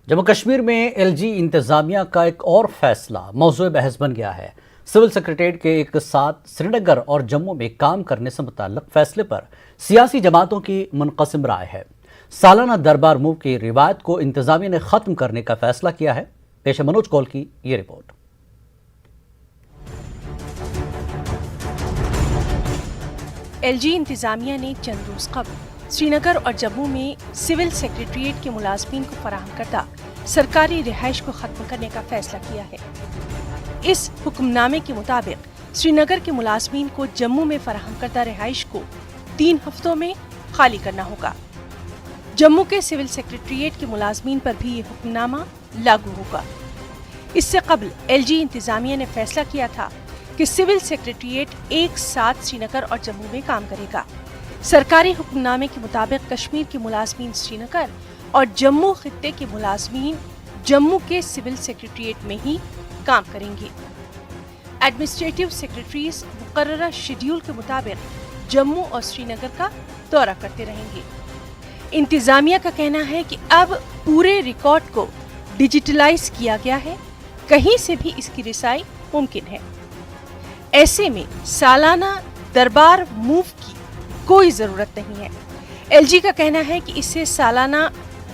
जम्मू कश्मीर में एलजी इंतजामिया का एक और फैसला मौजूद बहस बन गया है। सिविल सेक्रेटेरिएट के एक साथ श्रीनगर और जम्मू में काम करने से मुताल्लिक फैसले पर सियासी जमातों की मुनक़सिम राय है। सालाना दरबार मूव की रिवायत को इंतजामिया ने ख़त्म करने का फैसला किया है। पेश है मनोज कौल की ये रिपोर्ट। एलजी इंतजामिया ने चंद रोज कबल श्रीनगर और जम्मू में सिविल सेक्रेटेरिएट के मुलाजमीन को फराहम करदा सरकारी रिहाइश को खत्म करने का फैसला किया है। इस हुक्मनामे के मुताबिक श्रीनगर के मुलाजमीन को जम्मू में फराहम करदा रिहाइश को 3 हफ्तों में खाली करना होगा। जम्मू के सिविल सेक्रेटेरिएट के मुलाजमीन पर भी ये हुक्मनामा लागू होगा। इससे कबल एलजी इंतजामिया ने फैसला किया था कि सिविल सेक्रेटेरिएट एक साथ श्रीनगर और जम्मू में काम करेगा। सरकारी हुक्मनामे के मुताबिक कश्मीर के मुलाजमीन श्रीनगर और जम्मू खित्ते के मुलाजमीन जम्मू के सिविल सेक्रेटेरिएट में ही काम करेंगे। एडमिनिस्ट्रेटिव सेक्रेटरीज मुकर्ररा शेड्यूल के मुताबिक जम्मू और श्रीनगर का दौरा करते रहेंगे। इंतजामिया का कहना है कि अब पूरे रिकॉर्ड को डिजिटलाइज किया गया है, कहीं से भी इसकी रिसाई मुमकिन है। ऐसे में सालाना दरबार मूव की कोई जरूरत नहीं है। एलजी का कहना है कि इससे सालाना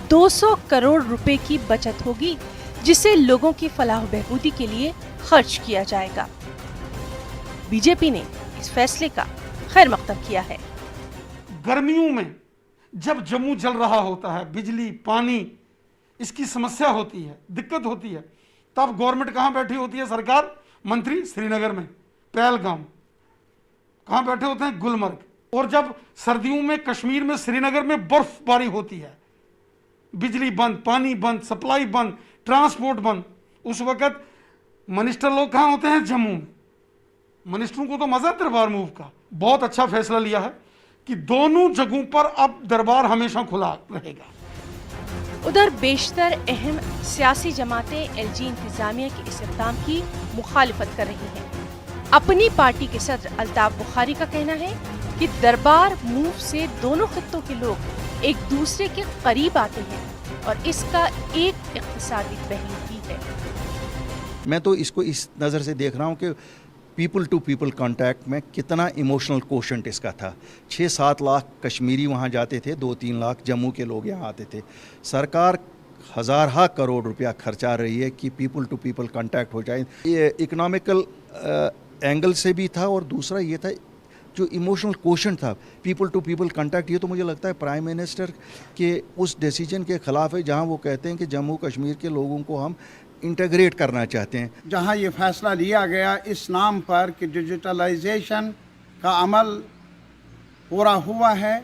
200 करोड़ रुपए की बचत होगी, जिसे लोगों की फलाह बहबूदी के लिए खर्च किया जाएगा। बीजेपी ने इस फैसले का खैर मकदम किया है। गर्मियों में जब जम्मू जल रहा होता है, बिजली पानी इसकी समस्या होती है, दिक्कत होती है, तब गवर्नमेंट कहाँ बैठी होती है? सरकार मंत्री श्रीनगर में, पहलगाम कहाँ बैठे होते हैं? गुलमर्ग। और जब सर्दियों में कश्मीर में श्रीनगर में बर्फबारी होती है, बिजली बंद, पानी बंद, सप्लाई बंद, ट्रांसपोर्ट बंद, उस वक्त मिनिस्टर लोग कहाँ होते हैं? जम्मू में। मिनिस्टरों को तो मजा दरबार मूव का। बहुत अच्छा फैसला लिया है कि दोनों जगहों पर अब दरबार हमेशा खुला रहेगा। उधर बेशतर अहम सियासी जमातें एलजी इंतजामिया के इस इक़दाम की मुखालिफत कर रही हैं। अपनी पार्टी के सदर अल्ताफ बुखारी का कहना है कि दरबार मूव से दोनों खित्तों के लोग एक दूसरे के करीब आते हैं और इसका एक इक़्तिसादी पहलू भी है। मैं तो इसको इस नज़र से देख रहा हूँ कि पीपल टू पीपल कांटेक्ट में कितना इमोशनल कोशेंट इसका था। 6-7 लाख कश्मीरी वहाँ जाते थे, 2-3 लाख जम्मू के लोग यहाँ आते थे। सरकार हज़ार करोड़ रुपया खर्चा रही है कि पीपल टू पीपल कांटेक्ट हो जाए। ये इकोनॉमिकल एंगल से भी था और दूसरा ये था जो इमोशनल क्वेश्चन था, पीपल टू पीपल कांटेक्ट। ये तो मुझे लगता है प्राइम मिनिस्टर के उस डिसीजन के खिलाफ है जहां वो कहते हैं कि जम्मू कश्मीर के लोगों को हम इंटीग्रेट करना चाहते हैं। जहां ये फैसला लिया गया इस नाम पर कि डिजिटलाइजेशन का अमल पूरा हुआ है,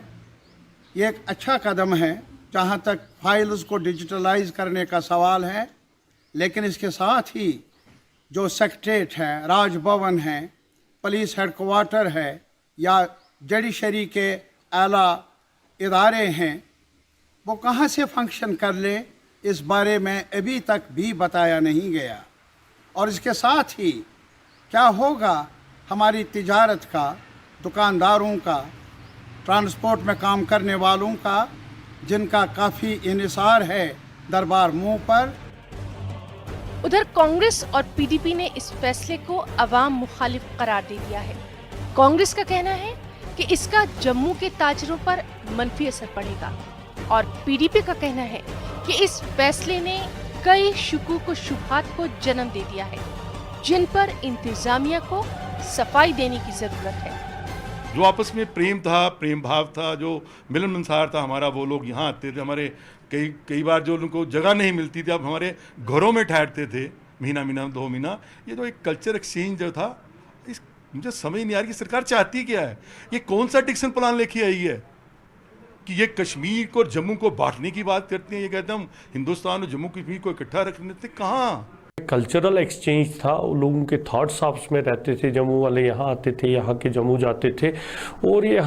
ये एक अच्छा कदम है जहां तक फाइल्स को डिजिटलाइज करने का सवाल है। लेकिन इसके साथ ही जो सेक्रेटेरिएट है, राजभवन है, पुलिस हेडक्वार्टर है या जुडिशरी के आला इदारे हैं, वो कहाँ से फंक्शन कर ले, इस बारे में अभी तक भी बताया नहीं गया। और इसके साथ ही क्या होगा हमारी तिजारत का, दुकानदारों का, ट्रांसपोर्ट में काम करने वालों का, जिनका काफ़ी इन्हिसार है दरबार मूव पर। उधर कांग्रेस और पीडीपी ने इस फैसले को अवाम मुखालिफ करार दे दिया है। कांग्रेस का कहना है कि इसका जम्मू के ताजरों पर मनफी असर पड़ेगा और पीडीपी का कहना है कि इस फैसले ने कई शुकूक व शुबहात को जन्म दे दिया है, जिन पर इंतजामिया को सफाई देने की जरूरत है। जो आपस में प्रेम था, प्रेम भाव था, जो मिलन मिलनसार था हमारा, वो लोग यहाँ आते थे। हमारे कई बार जो उनको जगह नहीं मिलती थी, अब हमारे घरों में ठहरते थे महीना 2 महीना। ये जो एक कल्चर एक्सचेंज जो था, इस मुझे समझ नहीं आ रही कि सरकार चाहती क्या है। ये कौन सा डिक्शन प्लान लेके आई है कि ये कश्मीर को और जम्मू को बांटने की बात करते हैं। ये कहते हैं हम हिंदुस्तान और जम्मू कश्मीर को इकट्ठा रखने थे। कहाँ कल्चरल एक्सचेंज था, लोगों के थॉट्स आपस में रहते थे। जम्मू वाले यहाँ आते थे, यहाँ के जम्मू जाते थे और ये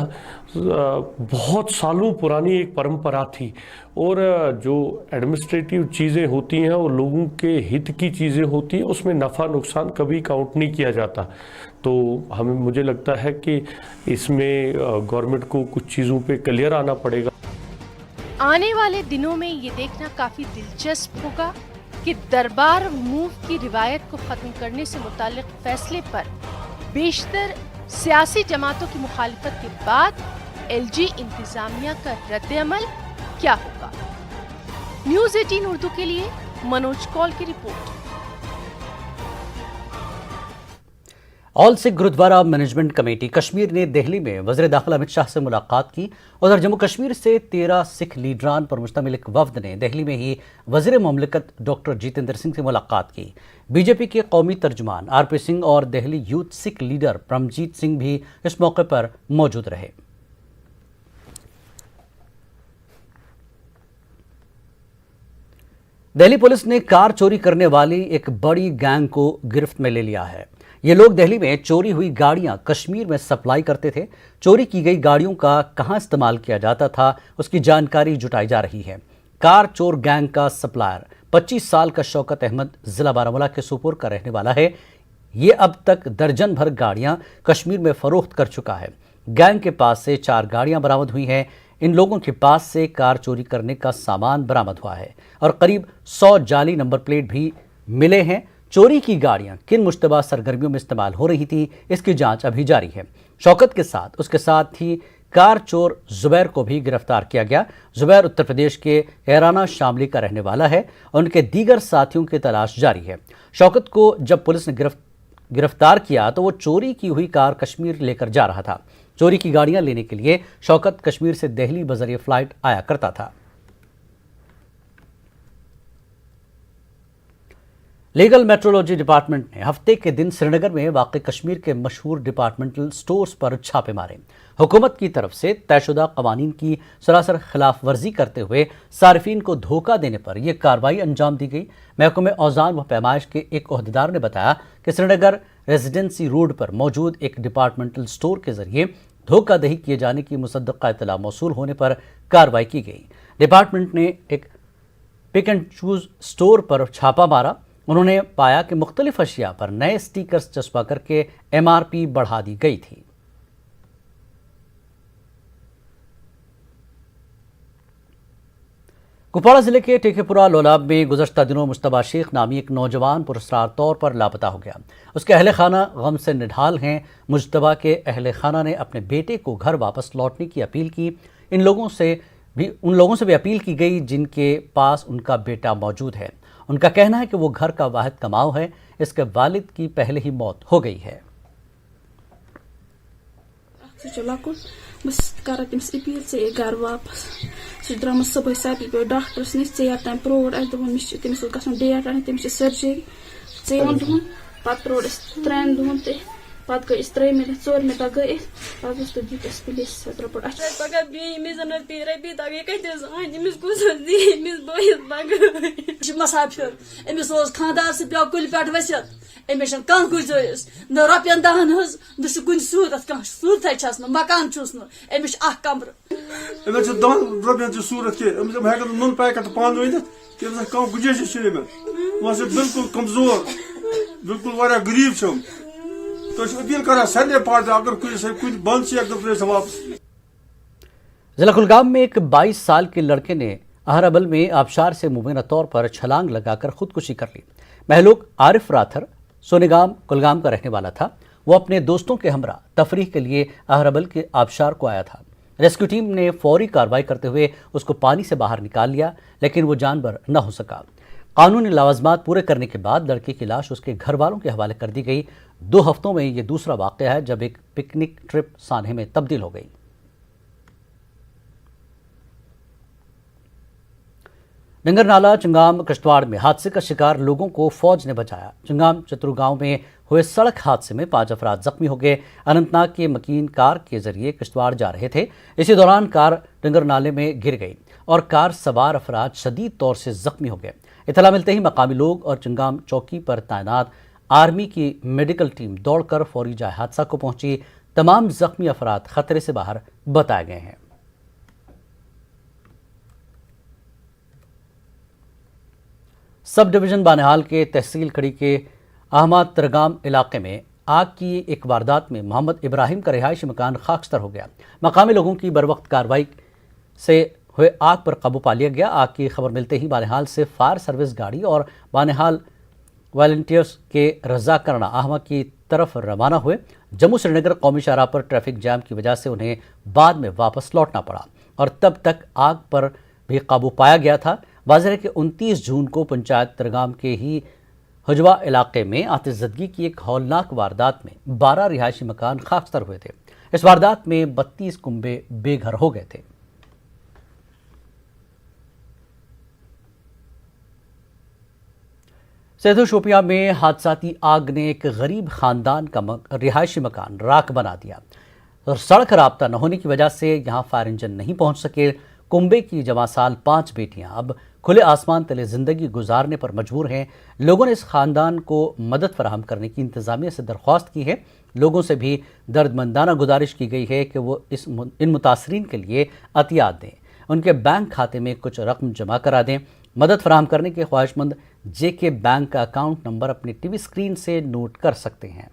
बहुत सालों पुरानी एक परंपरा थी। और जो एडमिनिस्ट्रेटिव चीज़ें होती हैं और लोगों के हित की चीज़ें होती हैं, उसमें नफ़ा नुकसान कभी काउंट नहीं किया जाता। तो मुझे लगता है कि इसमें गवर्नमेंट को कुछ चीज़ों पे क्लियर आना पड़ेगा। आने वाले दिनों में ये देखना काफी दिलचस्प होगा कि दरबार मूव की रिवायत को खत्म करने से मुताल्लिक फैसले पर बेशतर सियासी जमातों की मुखालिफत के बाद एलजी इंतजामिया का रद्द-ए-अमल क्या होगा। न्यूज़ 18 उर्दू के लिए मनोज कौल की report. All Sikh gurdwara management committee Kashmir ने दिल्ली में वज़ीर दाखिला अमित शाह से मुलाकात की। उधर जम्मू कश्मीर से 13 सिख लीडरान पर मुश्तमिल एक वफद ने दिल्ली में ही वज़ीर मुमलिकत डॉक्टर जितेंद्र सिंह से मुलाकात की। बीजेपी के कौमी तर्जुमान आरपी सिंह और दिल्ली यूथ सिख लीडर परमजीत सिंह भी इस मौके पर मौजूद रहे। दिल्ली पुलिस ने कार चोरी करने वाली एक बड़ी गैंग को गिरफ्त में ले लिया है। ये लोग दिल्ली में चोरी हुई गाड़ियां कश्मीर में सप्लाई करते थे। चोरी की गई गाड़ियों का कहां इस्तेमाल किया जाता था उसकी जानकारी जुटाई जा रही है। कार चोर गैंग का सप्लायर 25 साल का शौकत अहमद जिला बारामूला के सुपुर का रहने वाला है। ये अब तक दर्जन भर गाड़ियां कश्मीर में फरोख्त कर चुका है। गैंग के पास से 4 गाड़ियां बरामद हुई हैं। इन लोगों के पास से कार चोरी करने का सामान बरामद हुआ है और करीब 100 जाली नंबर प्लेट भी मिले हैं। चोरी की गाड़ियां किन मुश्तबा सरगर्मियों में इस्तेमाल हो रही थी इसकी जांच अभी जारी है। शौकत के साथ उसके साथ ही कार चोर जुबैर को भी गिरफ्तार किया गया। जुबैर उत्तर प्रदेश के कैराना शामली का रहने वाला है और उनके दीगर साथियों की तलाश जारी है। शौकत को जब पुलिस ने गिरफ्तार किया तो वो चोरी की हुई कार कश्मीर लेकर जा रहा था। चोरी की गाड़ियां लेने के लिए शौकत कश्मीर से दिल्ली बजरिए फ्लाइट आया करता था। लीगल मेट्रोलॉजी डिपार्टमेंट ने हफ्ते के दिन श्रीनगर में वाक़ई कश्मीर के मशहूर डिपार्टमेंटल स्टोर्स पर छापे मारे। हुकूमत की तरफ से तयशुदा कवानीन की सरासर खिलाफ वर्जी करते हुए सार्फिन को धोखा देने पर यह कार्रवाई अंजाम दी गई। महकमे औज़ान व पैमाइश के एक ओहदेदार ने बताया कि श्रीनगर रेजिडेंसी रोड पर मौजूद एक डिपार्टमेंटल स्टोर के जरिए धोखाधड़ी किए जाने की मुसद्दक़ा इत्तला मौसूल होने पर कार्रवाई की गई। डिपार्टमेंट ने एक पिक एंड चूज स्टोर पर छापा मारा। उन्होंने पाया कि मुख्तलिफ अशिया पर नए स्टिकर्स चस्पा करके MRP बढ़ा दी गई थी। कुपवाड़ा जिले के टेकेपुरा लोलाब में गुज़श्ता दिनों मुश्तबा शेख नामी एक नौजवान पुरस्कार तौर पर लापता हो गया। उसके अहले खाना गम से निढाल हैं। मुश्तबा के अहले खाना ने अपने बेटे को घर वापस लौटने की अपील की। उन लोगों से भी अपील की गई जिनके पास उनका बेटा मौजूद है। उनका कहना है कि वो घर का वाहिद कमाऊ है। इसके वालिद की पहले ही मौत हो गई है। बस कर तमिस अपील से घर वापस द्राम सुबह सती पे डॉक्टर्स नश तम प्रोड तमिस गन डेट तमिस सर्जरी 4 दुहन पत प्रोड 3 दुहन पत गई 3 मिनट 4 मिनट गई पत तो दीपस पुलिस रिपोर्ट पगह बेमिस रपी तक कमिस गुस बस मसाफिर अमिस खानदार से पे कुल पे वसित अमिस कह गुजारिश न रपन दहन न कुन सूरत सूरत मकान चुस अमिस कमर अमिस 10 रपन सूरत के नुन पैकेट पान वनित कम गुजारिश बिल्कुल कमजोर बिल्कुल वारा गरीब तो अपील कर सारे पार्टी अगर कुछ बंद से वापस। जिला कुलगाम में एक 22 साल के लड़के ने अहरबल में आबशार से मुबैना तौर पर छलांग लगाकर खुदकुशी कर ली। महलूक आरिफ राथर सोनेगाम कुलगाम का रहने वाला था। वो अपने दोस्तों के हमरा तफरीह के लिए अहरबल के आबशार को आया था। रेस्क्यू टीम ने फौरी कार्रवाई करते हुए उसको पानी से बाहर निकाल लिया, लेकिन वो जानवर न हो सका। कानूनी लावाजमात पूरे करने के बाद लड़के की लाश उसके घर वालों के हवाले कर दी गई। 2 हफ्तों में ये दूसरा वाक़या है जब एक पिकनिक ट्रिप सान्हे में तब्दील हो गई। डंगर नाला चिंगाम किश्तवाड़ में हादसे का शिकार लोगों को फौज ने बचाया। चिंगाम चतुर गांव में हुए सड़क हादसे में 5 अफराद जख्मी हो गए। अनंतनाग के मकीन कार के जरिए किश्तवाड़ जा रहे थे। इसी दौरान कार डंगर नाले में गिर गई और कार सवार अफराद शदीद तौर से जख्मी हो गए। इतला मिलते ही मकामी लोग और चिंगाम चौकी पर तैनात आर्मी की मेडिकल टीम दौड़कर फौरी जाए हादसा को पहुंची। तमाम जख्मी अफराद खतरे से बाहर बताए गए हैं। सब डिवीजन बानिहाल के तहसील खड़ी के अहमद तरगाम इलाके में आग की एक वारदात में मोहम्मद इब्राहिम का रिहायशी मकान खाकस्तर हो गया। मकामी लोगों की बरवक्त कार्रवाई से हुए आग पर काबू पा लिया गया। आग की खबर मिलते ही बानिहाल से फायर सर्विस गाड़ी और बानिहाल वॉलंटियर्स के रजा करना आहमा की तरफ रवाना हुए। जम्मू श्रीनगर कौमी शाहराह पर ट्रैफिक जाम की वजह से उन्हें बाद में वापस लौटना पड़ा और तब तक आग पर भी काबू पाया गया था। वाज़ेह है कि 29 जून को पंचायत तरगाम के ही हुजवा इलाके में आतिशज़दगी की एक हौलनाक वारदात में 12 रिहायशी मकान खाकसार हुए थे। इस वारदात में 32 कुंबे बेघर हो गए थे। सैयदो शोपियां में हादसाती आग ने एक गरीब खानदान का रिहायशी मकान राख बना दिया और सड़क राब्ता न होने की वजह से यहां फायर इंजन नहीं पहुंच सके। कुंबे की जवासाल 5 बेटियां अब खुले आसमान तले जिंदगी गुजारने पर मजबूर हैं। लोगों ने इस खानदान को मदद फराहम करने की इंतजामिया से दरख्वास्त की है। लोगों से भी दर्दमंदाना गुजारिश की गई है कि वो इन मुतासरीन के लिए अतियात दें, उनके बैंक खाते में कुछ रकम जमा करा दें। मदद फराहम करने के ख्वाहिशमंद जेके बैंक का अकाउंट नंबर अपनी टीवी स्क्रीन से नोट कर सकते हैं।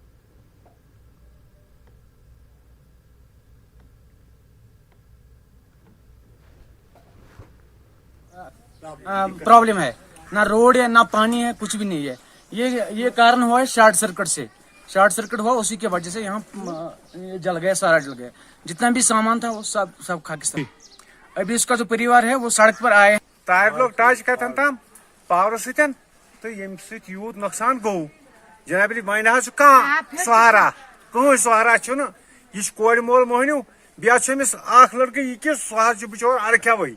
प्रॉब्लम है, ना रोड है ना पानी है, कुछ भी नहीं है। ये कारण हुआ है शॉर्ट सर्किट से। शॉर्ट सर्किट हुआ, उसी की वजह से यहाँ जल गया, सारा जल गया। जितना भी सामान था वो सब खाकिस्तान। अभी उसका जो परिवार है वो सड़क पर आए। तार लोग टाच कतन तम पावर सतन तो यम सत यूत नुकसान गो जनाब वन सहारा कह सहारा यह कोर मोल मोहनू बेस लड़के यह सह बिचौर अड़ख्यावे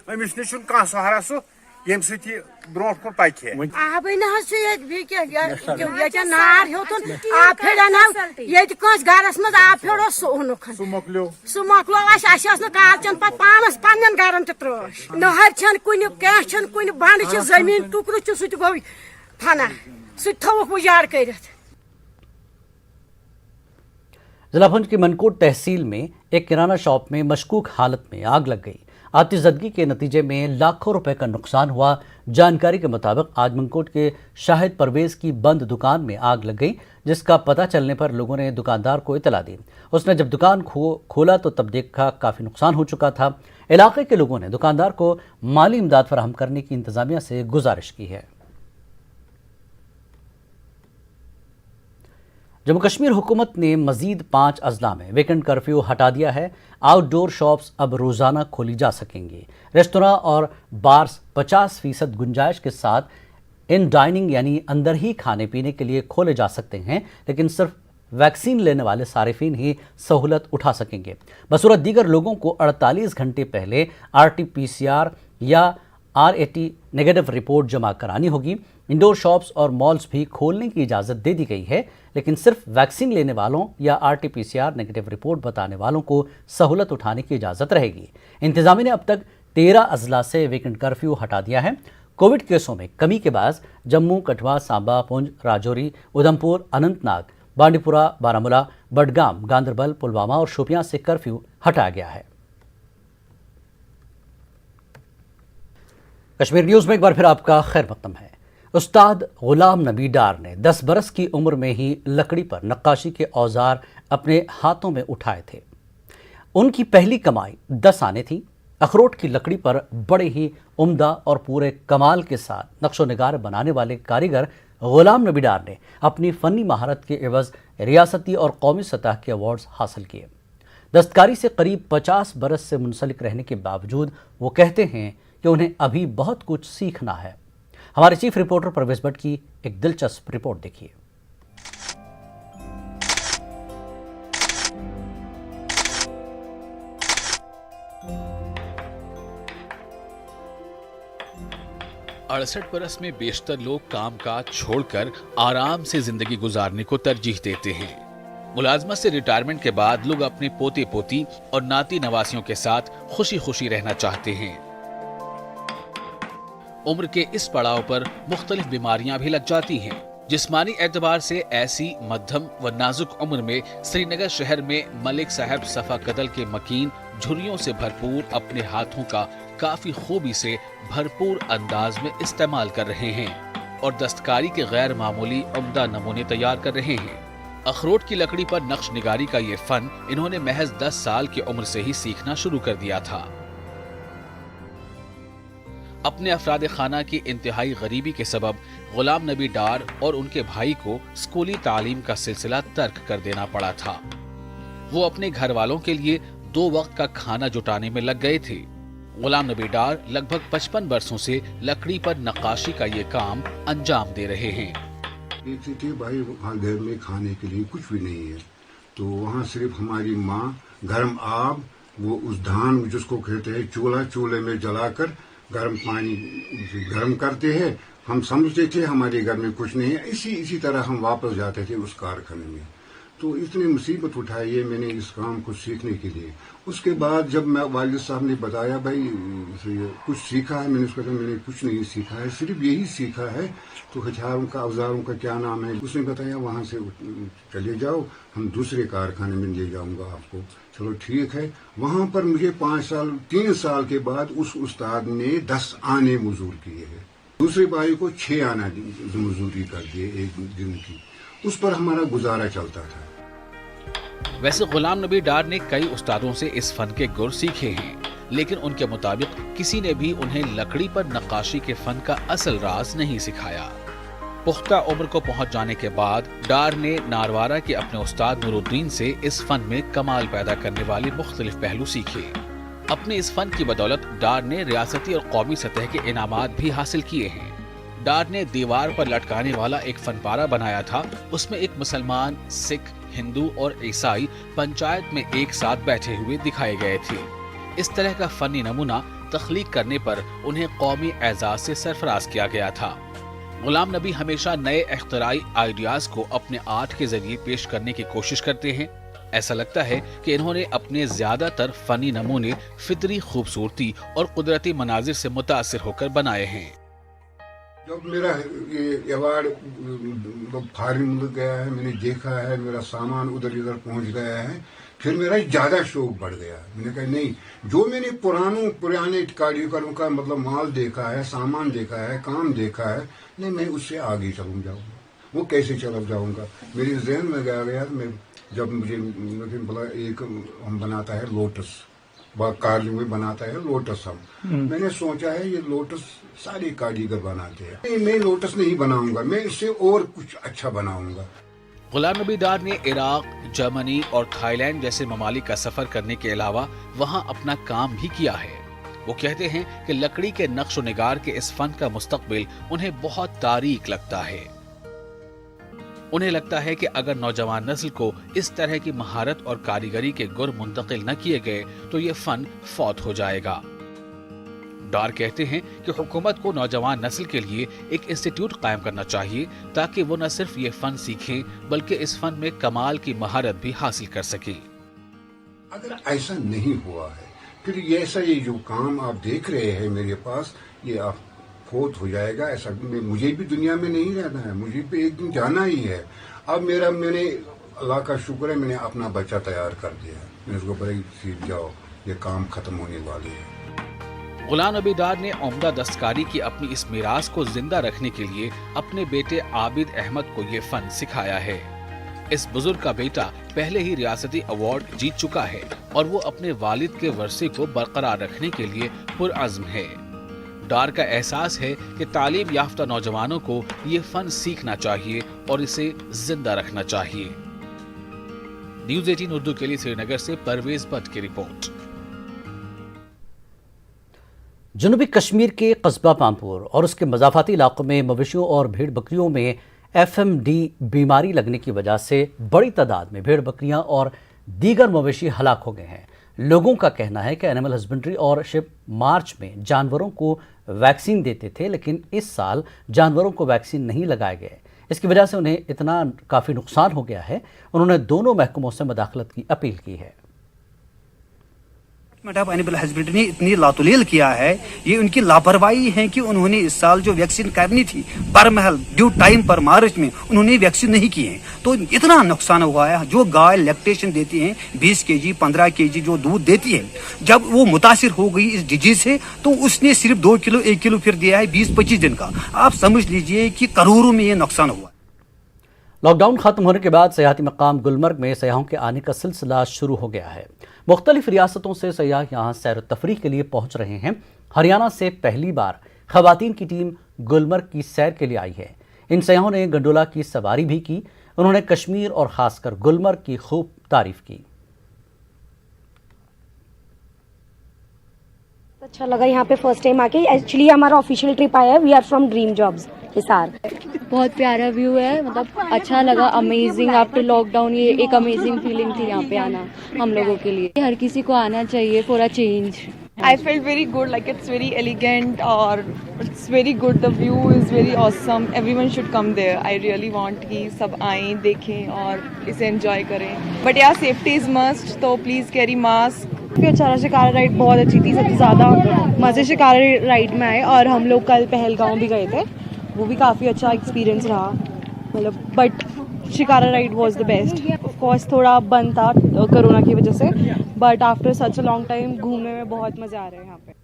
अमिस नी सहारा सह यम सत ब्रो कुन पके गरस मज आब फेड़ो सह मकलो कालचन पे पानस पन्न गरन त्राश नहर कुन क्या कुन बंद जमीन टुकर सह गो फना सह थोक उजाड़ कर। जिला भुंज की मनकोट तहसील में एक किराना शॉप में मशकूक हालत में आग लग गई। आतिशज़दगी के नतीजे में लाखों रुपए का नुकसान हुआ। जानकारी के मुताबिक आज मनकोट के शाहिद परवेज की बंद दुकान में आग लग गई, जिसका पता चलने पर लोगों ने दुकानदार को इतला दी। उसने जब दुकान खोला तो तब देखा काफ़ी नुकसान हो चुका था। इलाके के लोगों ने दुकानदार को माली इमदाद फराहम करने की इंतजामिया से गुजारिश की है। जम्मू कश्मीर हुकूमत ने मजीद 5 अजला में वीकेंड कर्फ्यू हटा दिया है। आउटडोर शॉप्स अब रोज़ाना खोली जा सकेंगी। रेस्तोरां और बार्स 50% गुंजाइश के साथ इन डाइनिंग यानी अंदर ही खाने पीने के लिए खोले जा सकते हैं, लेकिन सिर्फ वैक्सीन लेने वाले सारिफीन ही सहूलत उठा सकेंगे। बसूरत दीगर लोगों को 48 घंटे पहले RT-PCR या RAT नेगेटिव रिपोर्ट जमा करानी होगी। इंडोर शॉप्स और मॉल्स भी खोलने की इजाज़त दे दी गई है, लेकिन सिर्फ वैक्सीन लेने वालों या RT-PCR नेगेटिव रिपोर्ट बताने वालों को सहूलत उठाने की इजाज़त रहेगी। इंतज़ामिया ने अब तक 13 अजला से वीकेंड कर्फ्यू हटा दिया है। कोविड केसों में कमी के बाद जम्मू, कठुआ, सांबा, पुंछ, राजौरी, उधमपुर, अनंतनाग, बांडीपुरा, बारामूला, बडगाम, गांदरबल, पुलवामा और शोपियां से कर्फ्यू हटाया गया है। कश्मीर न्यूज़ में एक बार फिर आपका खैर मकदम है। उस्ताद गुलाम नबी डार ने 10 बरस की उम्र में ही लकड़ी पर नक्काशी के औजार अपने हाथों में उठाए थे। उनकी पहली कमाई 10 आने थी। अखरोट की लकड़ी पर बड़े ही उम्दा और पूरे कमाल के साथ नक्शो निगार बनाने वाले कारीगर गुलाम नबी डार ने अपनी फ़नी महारत के एवज़ रियासती और कौमी सतह के अवार्ड्स हासिल किए। दस्तकारी से करीब 50 बरस से मुंसलिक रहने के बावजूद वो कहते हैं कि उन्हें अभी बहुत कुछ सीखना है। हमारे चीफ रिपोर्टर परवेज भट्ट की एक दिलचस्प रिपोर्ट देखिए। अड़सठ बरस में बेशतर लोग काम काज छोड़कर आराम से जिंदगी गुजारने को तरजीह देते हैं। मुलाजमत से रिटायरमेंट के बाद लोग अपने पोते पोती और नाती नवासियों के साथ खुशी खुशी रहना चाहते हैं। उम्र के इस पड़ाव पर मुख्तलिफ बीमारियां भी लग जाती हैं। जिस्मानी एतबार से ऐसी मध्यम व नाजुक उम्र में श्रीनगर शहर में मलिक साहब सफा कदल के मकीन झुर्रियों से भरपूर अपने हाथों का काफी खूबी से भरपूर अंदाज में इस्तेमाल कर रहे हैं और दस्तकारी के गैर मामूली उम्दा नमूने तैयार कर रहे हैं। अखरोट की लकड़ी पर नक्श निगारी का ये फन इन्होंने महज 10 साल की उम्र से ही सीखना शुरू कर दिया था। अपने अफराद खाना की इंतहाई गरीबी के सबब गुलाम नबी डार और उनके भाई को स्कूली तालीम का सिलसिला तर्क कर देना पड़ा था। वो अपने घर वालों के लिए 2 वक्त का खाना जुटाने में लग गए थे। गुलाम नबी डार लगभग 55 वर्षों से लकड़ी पर नक्काशी का ये काम अंजाम दे रहे हैं। देखते थे भाई वहाँ घर में खाने के लिए कुछ भी नहीं है, तो वहाँ सिर्फ हमारी माँ गर्म आग, वो उस धान जिसको कहते हैं चूल्हे में जलाकर गर्म पानी गर्म करते हैं। हम समझते थे हमारे घर में कुछ नहीं है, इसी तरह हम वापस जाते थे उस कारखाने में। तो इतनी मुसीबत उठाई है मैंने इस काम को सीखने के लिए। उसके बाद जब मैं वालिद साहब ने बताया भाई कुछ सीखा है, मैंने उसको कहा मैंने कुछ नहीं सीखा है, सिर्फ यही सीखा है। तो हथियारों का औजारों का क्या नाम है, उसने बताया वहाँ से चले जाओ, हम दूसरे कारखाने में ले जाऊंगा आपको। चलो ठीक है। वहाँ पर मुझे 3 साल के बाद उस उस्ताद ने 10 आने मजूर किए हैं। दूसरे भाई को 6 आना मजूरी कर दिए एक दिन की, उस पर हमारा गुजारा चलता था। वैसे गुलाम नबी डार ने कई उस्तादों से इस फन के गुर सीखे हैं, लेकिन उनके मुताबिक किसी ने भी उन्हें लकड़ी पर नक्काशी के फन का असल राज नहीं सिखाया। पुख्ता उम्र को पहुंच जाने के बाद डार ने नारवारा के अपने उस्ताद नूरुद्दीन से इस फन में कमाल पैदा करने वाले मुख्तलिफ पहलू सीखे। अपने इस फन की बदौलत डार ने रियासती और कौमी सतह के इनामात भी हासिल किए हैं। डार ने दीवार पर लटकाने वाला एक फनपारा बनाया था। उसमें एक मुसलमान, सिख, हिंदू और ईसाई पंचायत में एक साथ बैठे हुए दिखाए गए थे। इस तरह का फनी नमूना तख्लीक करने पर उन्हें कौमी एजाज से सरफराज किया गया था। गुलाम नबी हमेशा नए इख्तराई आइडियाज को अपने आर्ट के जरिए पेश करने की कोशिश करते हैं। ऐसा लगता है कि इन्होंने अपने ज्यादातर फनी नमूने फितरी खूबसूरती और कुदरती मनाजिर से मुतासिर होकर बनाए हैं। जब मेरा ये अवार्ड फॉरेन मिल गया है, मैंने देखा है मेरा सामान उधर इधर पहुंच गया है, फिर मेरा ज्यादा शौक बढ़ गया। मैंने कहा नहीं, जो मैंने पुराने कारीगरों का मतलब माल देखा है, सामान देखा है, काम देखा है, नहीं मैं उससे आगे चलूँ जाऊँगा। वो कैसे चल जाऊँगा, मेरे जहन में गया मैं जब मुझे बोला एक हम बनाता है लोटस, कार्य में बनाता है लोटस हम। मैंने सोचा है ये लोटस सारे कारीगर बनाते हैं, नहीं मैं लोटस नहीं बनाऊंगा, मैं इससे और कुछ अच्छा बनाऊंगा। गुलाम नबी डार ने इराक, जर्मनी और थाईलैंड जैसे ममालिक का सफर करने के अलावा वहां अपना काम भी किया है। वो कहते हैं कि लकड़ी के नक्श व निगार के इस फन का मुस्तकबिल उन्हें बहुत तारीक लगता है। उन्हें लगता है कि अगर नौजवान नस्ल को इस तरह की महारत और कारीगरी के गुर मुंतकिल न किए गए तो ये फन फौत हो जाएगा। डार कहते हैं कि हुकूमत को नौजवान नस्ल के लिए एक इंस्टीट्यूट कायम करना चाहिए ताकि वो न सिर्फ ये फन सीखें बल्कि इस फन में कमाल की महारत भी हासिल कर सके। अगर ऐसा नहीं हुआ है फिर ये जो काम आप देख रहे हैं मेरे पास, ये आप फौत हो जाएगा। ऐसा मुझे भी दुनिया में नहीं रहना है, मुझे भी एक दिन जाना ही है। अब मैंने अल्लाह का शुक्र है, मैंने अपना बच्चा तैयार कर दिया। मैंने उसको बोला सीख जाओ, ये काम खत्म होने वाले है। गुलाम नबी डार ने उम्दा दस्तकारी की अपनी इस मीरास को जिंदा रखने के लिए अपने बेटे आबिद अहमद को ये फन सिखाया है। इस बुजुर्ग का बेटा पहले ही रियासती अवार्ड जीत चुका है और वो अपने वालिद के वर्से को बरकरार रखने के लिए पुरअज़्म है। डार का एहसास है कि तालीम याफ्ता नौजवानों को ये फन सीखना चाहिए और इसे जिंदा रखना चाहिए। न्यूज़ 18 उर्दू के लिए श्रीनगर से परवेज भट्ट की रिपोर्ट। जनूबी कश्मीर के कस्बा पामपुर और उसके मज़ाफ़ाती इलाकों में मवेशियों और भेड़ बकरियों में FMD बीमारी लगने की वजह से बड़ी तादाद में भेड़ बकरियां और दीगर मवेशी हलाक हो गए हैं। लोगों का कहना है कि एनिमल हस्बेंड्री और शिप मार्च में जानवरों को वैक्सीन देते थे, लेकिन इस साल जानवरों को वैक्सीन नहीं लगाए गए। इसकी वजह से उन्हें इतना काफ़ी नुकसान हो गया है। उन्होंने दोनों महकमों से मदाखलत की अपील की है। एनिमल हस्बेंड्री ने इतनी लातुलेल किया है, ये उनकी लापरवाही है कि उन्होंने इस साल जो वैक्सीन करनी थी बरमहल ड्यू टाइम पर मार्च में उन्होंने वैक्सीन नहीं किए, तो इतना नुकसान हुआ है। जो गाय लैक्टेशन देती है 20 kg 15 kg जो दूध देती है, जब वो मुतासिर हो गई इस डिजीज से तो उसने सिर्फ 2 किलो 1 किलो फिर दिया है 20-25 दिन का। आप समझ लीजिए कि करोड़ों में ये नुकसान हुआ। लॉकडाउन खत्म होने के बाद सयाहती मकाम गुलमर्ग में सयाहों के आने का सिलसिला शुरू हो गया है। मुख्तलिफ रियासतों से सयाह यहाँ सैर तफरीह के लिए पहुँच रहे हैं। हरियाणा से पहली बार खवातीन की टीम गुलमर्ग की सैर के लिए आई है। इन सयाहों ने गंडोला की सवारी भी की। उन्होंने कश्मीर और खासकर गुलमर्ग की खूब तारीफ की। अच्छा लगा यहाँ पे फर्स्ट टाइम आके। एक्चुअली हमारा ऑफिशियल ट्रिप आया है। We are from dream jobs Hisar. बहुत प्यारा व्यू है, मतलब अच्छा लगा, अमेजिंग। आफ्टर लॉकडाउन ये एक अमेजिंग फीलिंग थी यहाँ पे आना हम लोगों के लिए। हर किसी को आना चाहिए for a change. I felt very good, like it's very elegant or it's very good. The view is very awesome. Everyone should come there. I really want कि सब आएं, देखें और इसे enjoy करें. But yeah, safety is must. तो please carry mask. काफ़ी अच्छा रहा। शिकारा राइड बहुत अच्छी थी, सबसे ज़्यादा मज़े शिकारा राइड में आए। और हम लोग कल पहलगांव भी गए थे, वो भी काफ़ी अच्छा एक्सपीरियंस रहा, मतलब। But shikara ride was the best. Of course थोड़ा बंद था कोरोना की वजह से, but after such a long time घूमने में बहुत मज़े आ रहे हैं यहाँ पे।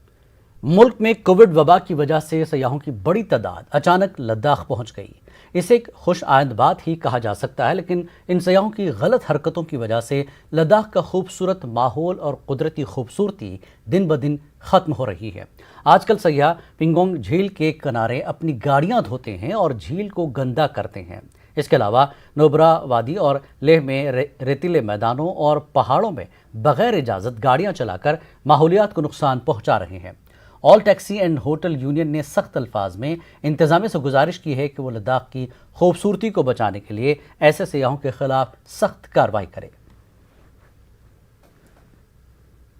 मुल्क में कोविड वबा की वजह से सयाहों की बड़ी तादाद अचानक लद्दाख पहुंच गई। इसे एक खुश आइंद बात ही कहा जा सकता है, लेकिन इन सयाहों की गलत हरकतों की वजह से लद्दाख का खूबसूरत माहौल और कुदरती खूबसूरती दिन ब दिन ख़त्म हो रही है। आजकल सयाह पिंगोंग झील के किनारे अपनी गाड़ियां धोते हैं और झील को गंदा करते हैं। इसके अलावा नोबरा वादी और लेह में रेतीले मैदानों और पहाड़ों में बगैर इजाज़त गाड़ियां चलाकर माहौलियात को नुकसान पहुंचा रहे हैं। All taxi and hotel union ने सख्त अल्फाज में इंतजामिया से गुजारिश की है कि वो लद्दाख की खूबसूरती को बचाने के लिए ऐसे सयाहों के खिलाफ सख्त कार्रवाई करे।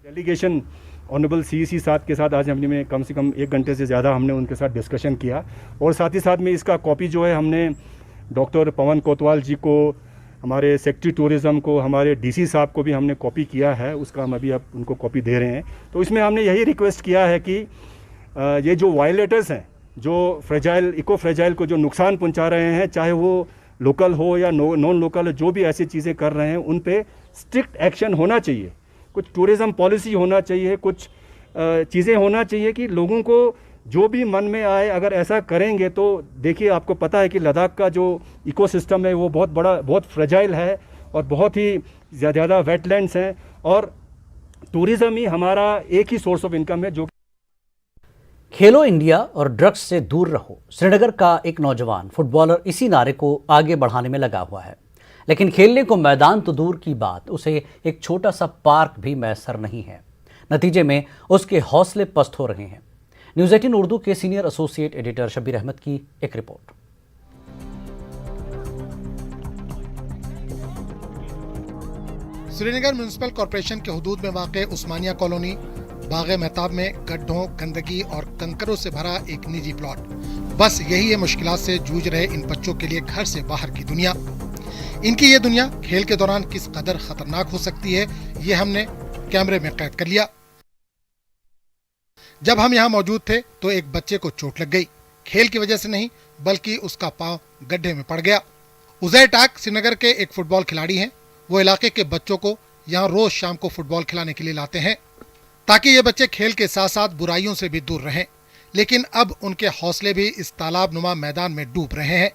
डेलीगेशन ऑनरेबल CEC साहब के साथ आज हमने कम से कम 1 घंटे से ज़्यादा हमने उनके साथ डिस्कशन किया, और साथ ही साथ में इसका कॉपी जो है हमने डॉक्टर पवन कोतवाल जी को, हमारे सेक्रेटरी टूरिज़्म को, हमारे DC साहब को भी हमने कॉपी किया है। उसका हम अभी अब उनको कॉपी दे रहे हैं। तो इसमें हमने यही रिक्वेस्ट किया है कि ये जो वायलेटर्स हैं, जो फ्रेजाइल इको फ्रेजाइल को जो नुकसान पहुंचा रहे हैं, चाहे वो लोकल हो या नॉन लोकल, जो भी ऐसी चीज़ें कर रहे हैं उन पे स्ट्रिक्ट एक्शन होना चाहिए। कुछ टूरिज़्म पॉलिसी होना चाहिए, कुछ चीज़ें होना चाहिए कि लोगों को जो भी मन में आए अगर ऐसा करेंगे तो देखिए, आपको पता है कि लद्दाख का जो इकोसिस्टम है वो बहुत बड़ा, बहुत फ्रेजाइल है और बहुत ही ज़्यादा वेटलैंड्स हैं, और टूरिज़्म ही हमारा एक ही सोर्स ऑफ इनकम है। जो खेलो इंडिया और ड्रग्स से दूर रहो, श्रीनगर का एक नौजवान फुटबॉलर इसी नारे को आगे बढ़ाने में लगा हुआ है, लेकिन खेलने को मैदान तो दूर की बात, उसे एक छोटा सा पार्क भी मैसर नहीं है। नतीजे में उसके हौसले पस्त हो रहे हैं। न्यूज़ 18 उर्दू के senior associate editor Shabbir Ahmed की एक रिपोर्ट। श्रीनगर म्यूनिसिपल कॉरपोरेशन के हुदूद में वाक़ उस्मानिया कॉलोनी बाग़े महताब में गड्ढों, गंदगी और कंकरों से भरा एक निजी प्लॉट। बस यही है मुश्किलात से जूझ रहे इन बच्चों के लिए घर से बाहर की दुनिया। इनकी ये दुनिया खेल के दौरान किस कदर खतरनाक हो सकती है, ये हमने कैमरे में कैद कर लिया। जब हम यहाँ मौजूद थे तो एक बच्चे को चोट लग गई। खेल की वजह से नहीं, बल्कि उसका पांव गड्ढे में पड़ गया। उज़ैर टाक श्रीनगर के एक फुटबॉल खिलाड़ी हैं। वो इलाके के बच्चों को यहाँ रोज शाम को फुटबॉल खिलाने के लिए लाते हैं, ताकि ये बच्चे खेल के साथ साथ बुराइयों से भी दूर रहें। लेकिन अब उनके हौसले भी इस तालाब नुमा मैदान में डूब रहे हैं।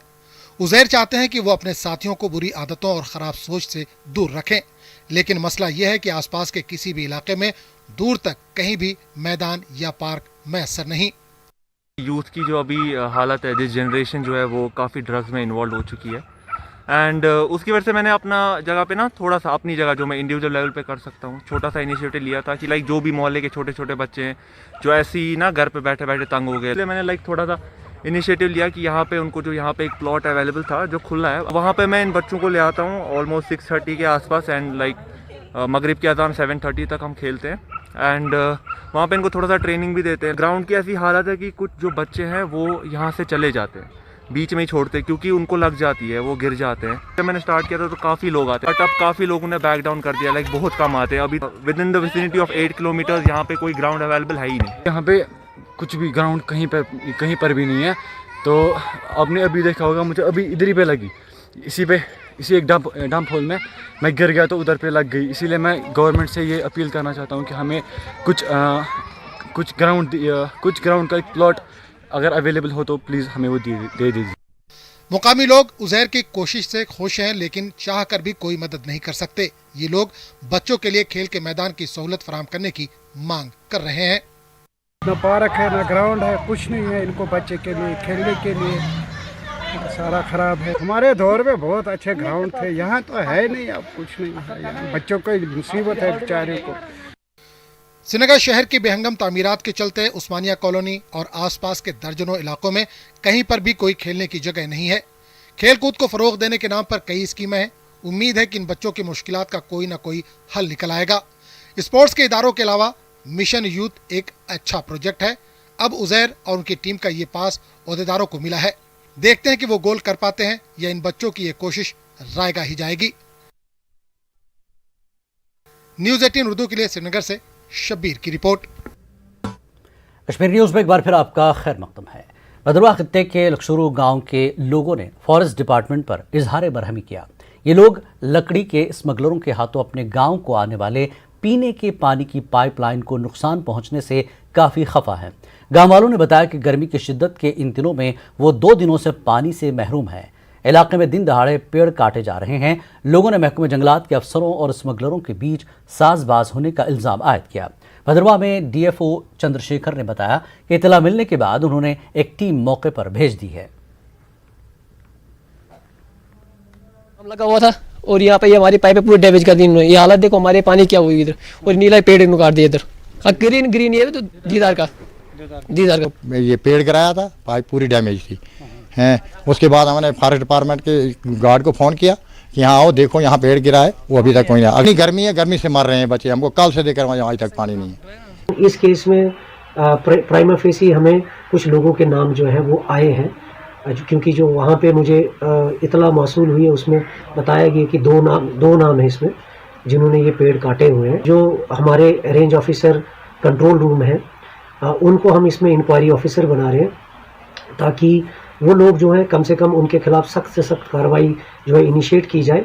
उज़ैर चाहते हैं कि वो अपने साथियों को बुरी आदतों और ख़राब सोच से दूर रखें, लेकिन मसला यह है कि आसपास के किसी भी इलाके में दूर तक कहीं भी मैदान या पार्क मैसर नहीं। यूथ की जो अभी हालत है, जिस जनरेशन जो है वो काफ़ी ड्रग्स में इन्वॉल्व हो चुकी है, एंड उसकी वजह से मैंने अपना जगह पे ना थोड़ा सा अपनी जगह जो मैं इंडिविजुअल लेवल पे कर सकता हूँ, छोटा सा इनिशिएटिव लिया था कि लाइक जो भी मोहल्ले के छोटे छोटे बच्चे हैं जो ऐसे ही ना घर पे बैठे बैठे तंग हो गए, इसलिए मैंने लाइक थोड़ा सा इनिशिएटिव लिया कि यहाँ पे उनको जो यहाँ पे एक प्लॉट अवेलेबल था जो खुला है, वहाँ पे मैं इन बच्चों को ले आता हूँ ऑलमोस्ट 6:30 के आसपास, एंड लाइक मगरिब के अज़ान 7:30 तक हम खेलते हैं, एंड वहाँ पे इनको थोड़ा सा ट्रेनिंग भी देते हैं। ग्राउंड की ऐसी हालत है कि कुछ जो बच्चे हैं वो यहाँ से चले जाते हैं, बीच में ही छोड़ते हैं क्योंकि उनको लग जाती है, वो गिर जाते हैं। जब मैंने स्टार्ट किया था तो काफ़ी लोग आते हैं, बट अब काफ़ी लोगों ने बैक डाउन कर दिया, लाइक बहुत कम आते हैं। अभी with in the vicinity of 8 kilometres यहाँ पे कोई ग्राउंड अवेलेबल है ही नहीं। यहाँ पे कुछ भी ग्राउंड कहीं पर भी नहीं है। तो आपने अभी देखा होगा, मुझे अभी इधर ही पे लगी, इसी एक डंप होल में मैं गिर गया तो उधर पे लग गई। इसीलिए मैं गवर्नमेंट से ये अपील करना चाहता हूँ कि हमें कुछ ग्राउंड का एक प्लॉट अगर अवेलेबल हो तो प्लीज़ हमें वो दे दीजिए। मुकामी लोग उज़ैर की कोशिश से खुश हैं, लेकिन चाह कर भी कोई मदद नहीं कर सकते। ये लोग बच्चों के लिए खेल के मैदान की सहूलत फराहम करने की मांग कर रहे हैं। ना पार्क है ना ग्राउंड है, कुछ नहीं है इनको बच्चे के लिए खेलने के लिए, सारा खराब है। हमारे दौर में बहुत अच्छे ग्राउंड थे, यहाँ तो है नहीं, अब कुछ नहीं है यहाँ। बच्चों को मुसीबत है बेचारे को। श्रीनगर शहर की बेहंगम तामीरात के चलते उस्मानिया कॉलोनी और आसपास के दर्जनों इलाकों में कहीं पर भी कोई खेलने की जगह नहीं है। खेल कूद को फरोग देने के नाम पर कई स्कीमें हैं। उम्मीद है कि इन बच्चों की मुश्किलात का कोई ना कोई हल निकल आएगा। स्पोर्ट्स के इदारों के अलावा मिशन यूथ एक अच्छा प्रोजेक्ट है। अब उजैर और उनकी टीम का ये पास ओहदेदारों को मिला है। देखते हैं कि वो गोल कर पाते हैं या इन बच्चों की ये कोशिश रायगा ही जाएगी। न्यूज़ 18 उर्दू के लिए श्रीनगर से शब्बीर की रिपोर्ट। कश्मीर न्यूज़ में एक बार फिर आपका खैर मकदम है। भद्रवाह खित्ते के लक्शुरू गांव के लोगों ने फॉरेस्ट डिपार्टमेंट पर इजहार बरहमी किया। ये लोग लकड़ी के स्मगलरों के हाथों अपने गांव को आने वाले पीने के पानी की पाइपलाइन को नुकसान पहुंचने से काफ़ी खफा हैं। गांव वालों ने बताया कि गर्मी की शिद्दत के इन दिनों में वो 2 दिनों से पानी से महरूम है। इलाके में दिन दहाड़े पेड़ काटे जा रहे हैं। लोगों ने महकमे जंगलात के अफसरों और स्मगलरों के बीच साजबाज होने का इल्ज़ाम आयद किया। भद्रवाह में डीएफओ चंद्रशेखर ने बताया कि इतला मिलने के बाद उन्होंने एक टीम मौके पर भेज दी है। लगा हुआ था और यहाँ पे ये हमारी पाइपें पूरी डैमेज कर दी इन्होंने। ये हालत देखो हमारे पानी क्या हुई इधर, और नीला पेड़ इन्होंने काट दिया इधर। ग्रीन ग्रीन ये तो दीदार का ये पेड़ गिराया था, पाइप पूरी डैमेज थी हैं। उसके बाद हमने फॉरेस्ट डिपार्टमेंट के गार्ड को फ़ोन किया कि यहाँ आओ देखो यहाँ पेड़ गिरा है, वो अभी तक कोई नहीं। अगली गर्मी है, गर्मी से मर रहे हैं बच्चे, हमको कल से लेकर आज तक पानी नहीं है। इस केस में प्राइमा फेसी हमें कुछ लोगों के नाम जो है वो आए हैं, क्योंकि जो वहाँ पे मुझे इतला मौसूल हुई है उसमें बताया गया कि दो नाम है इसमें जिन्होंने ये पेड़ काटे हुए हैं। जो हमारे रेंज ऑफिसर कंट्रोल रूम है उनको हम इसमें इंक्वायरी ऑफिसर बना रहे हैं ताकि वो लोग जो है कम से कम उनके खिलाफ सख्त से सख्त कार्रवाई जो है इनिशिएट की जाए।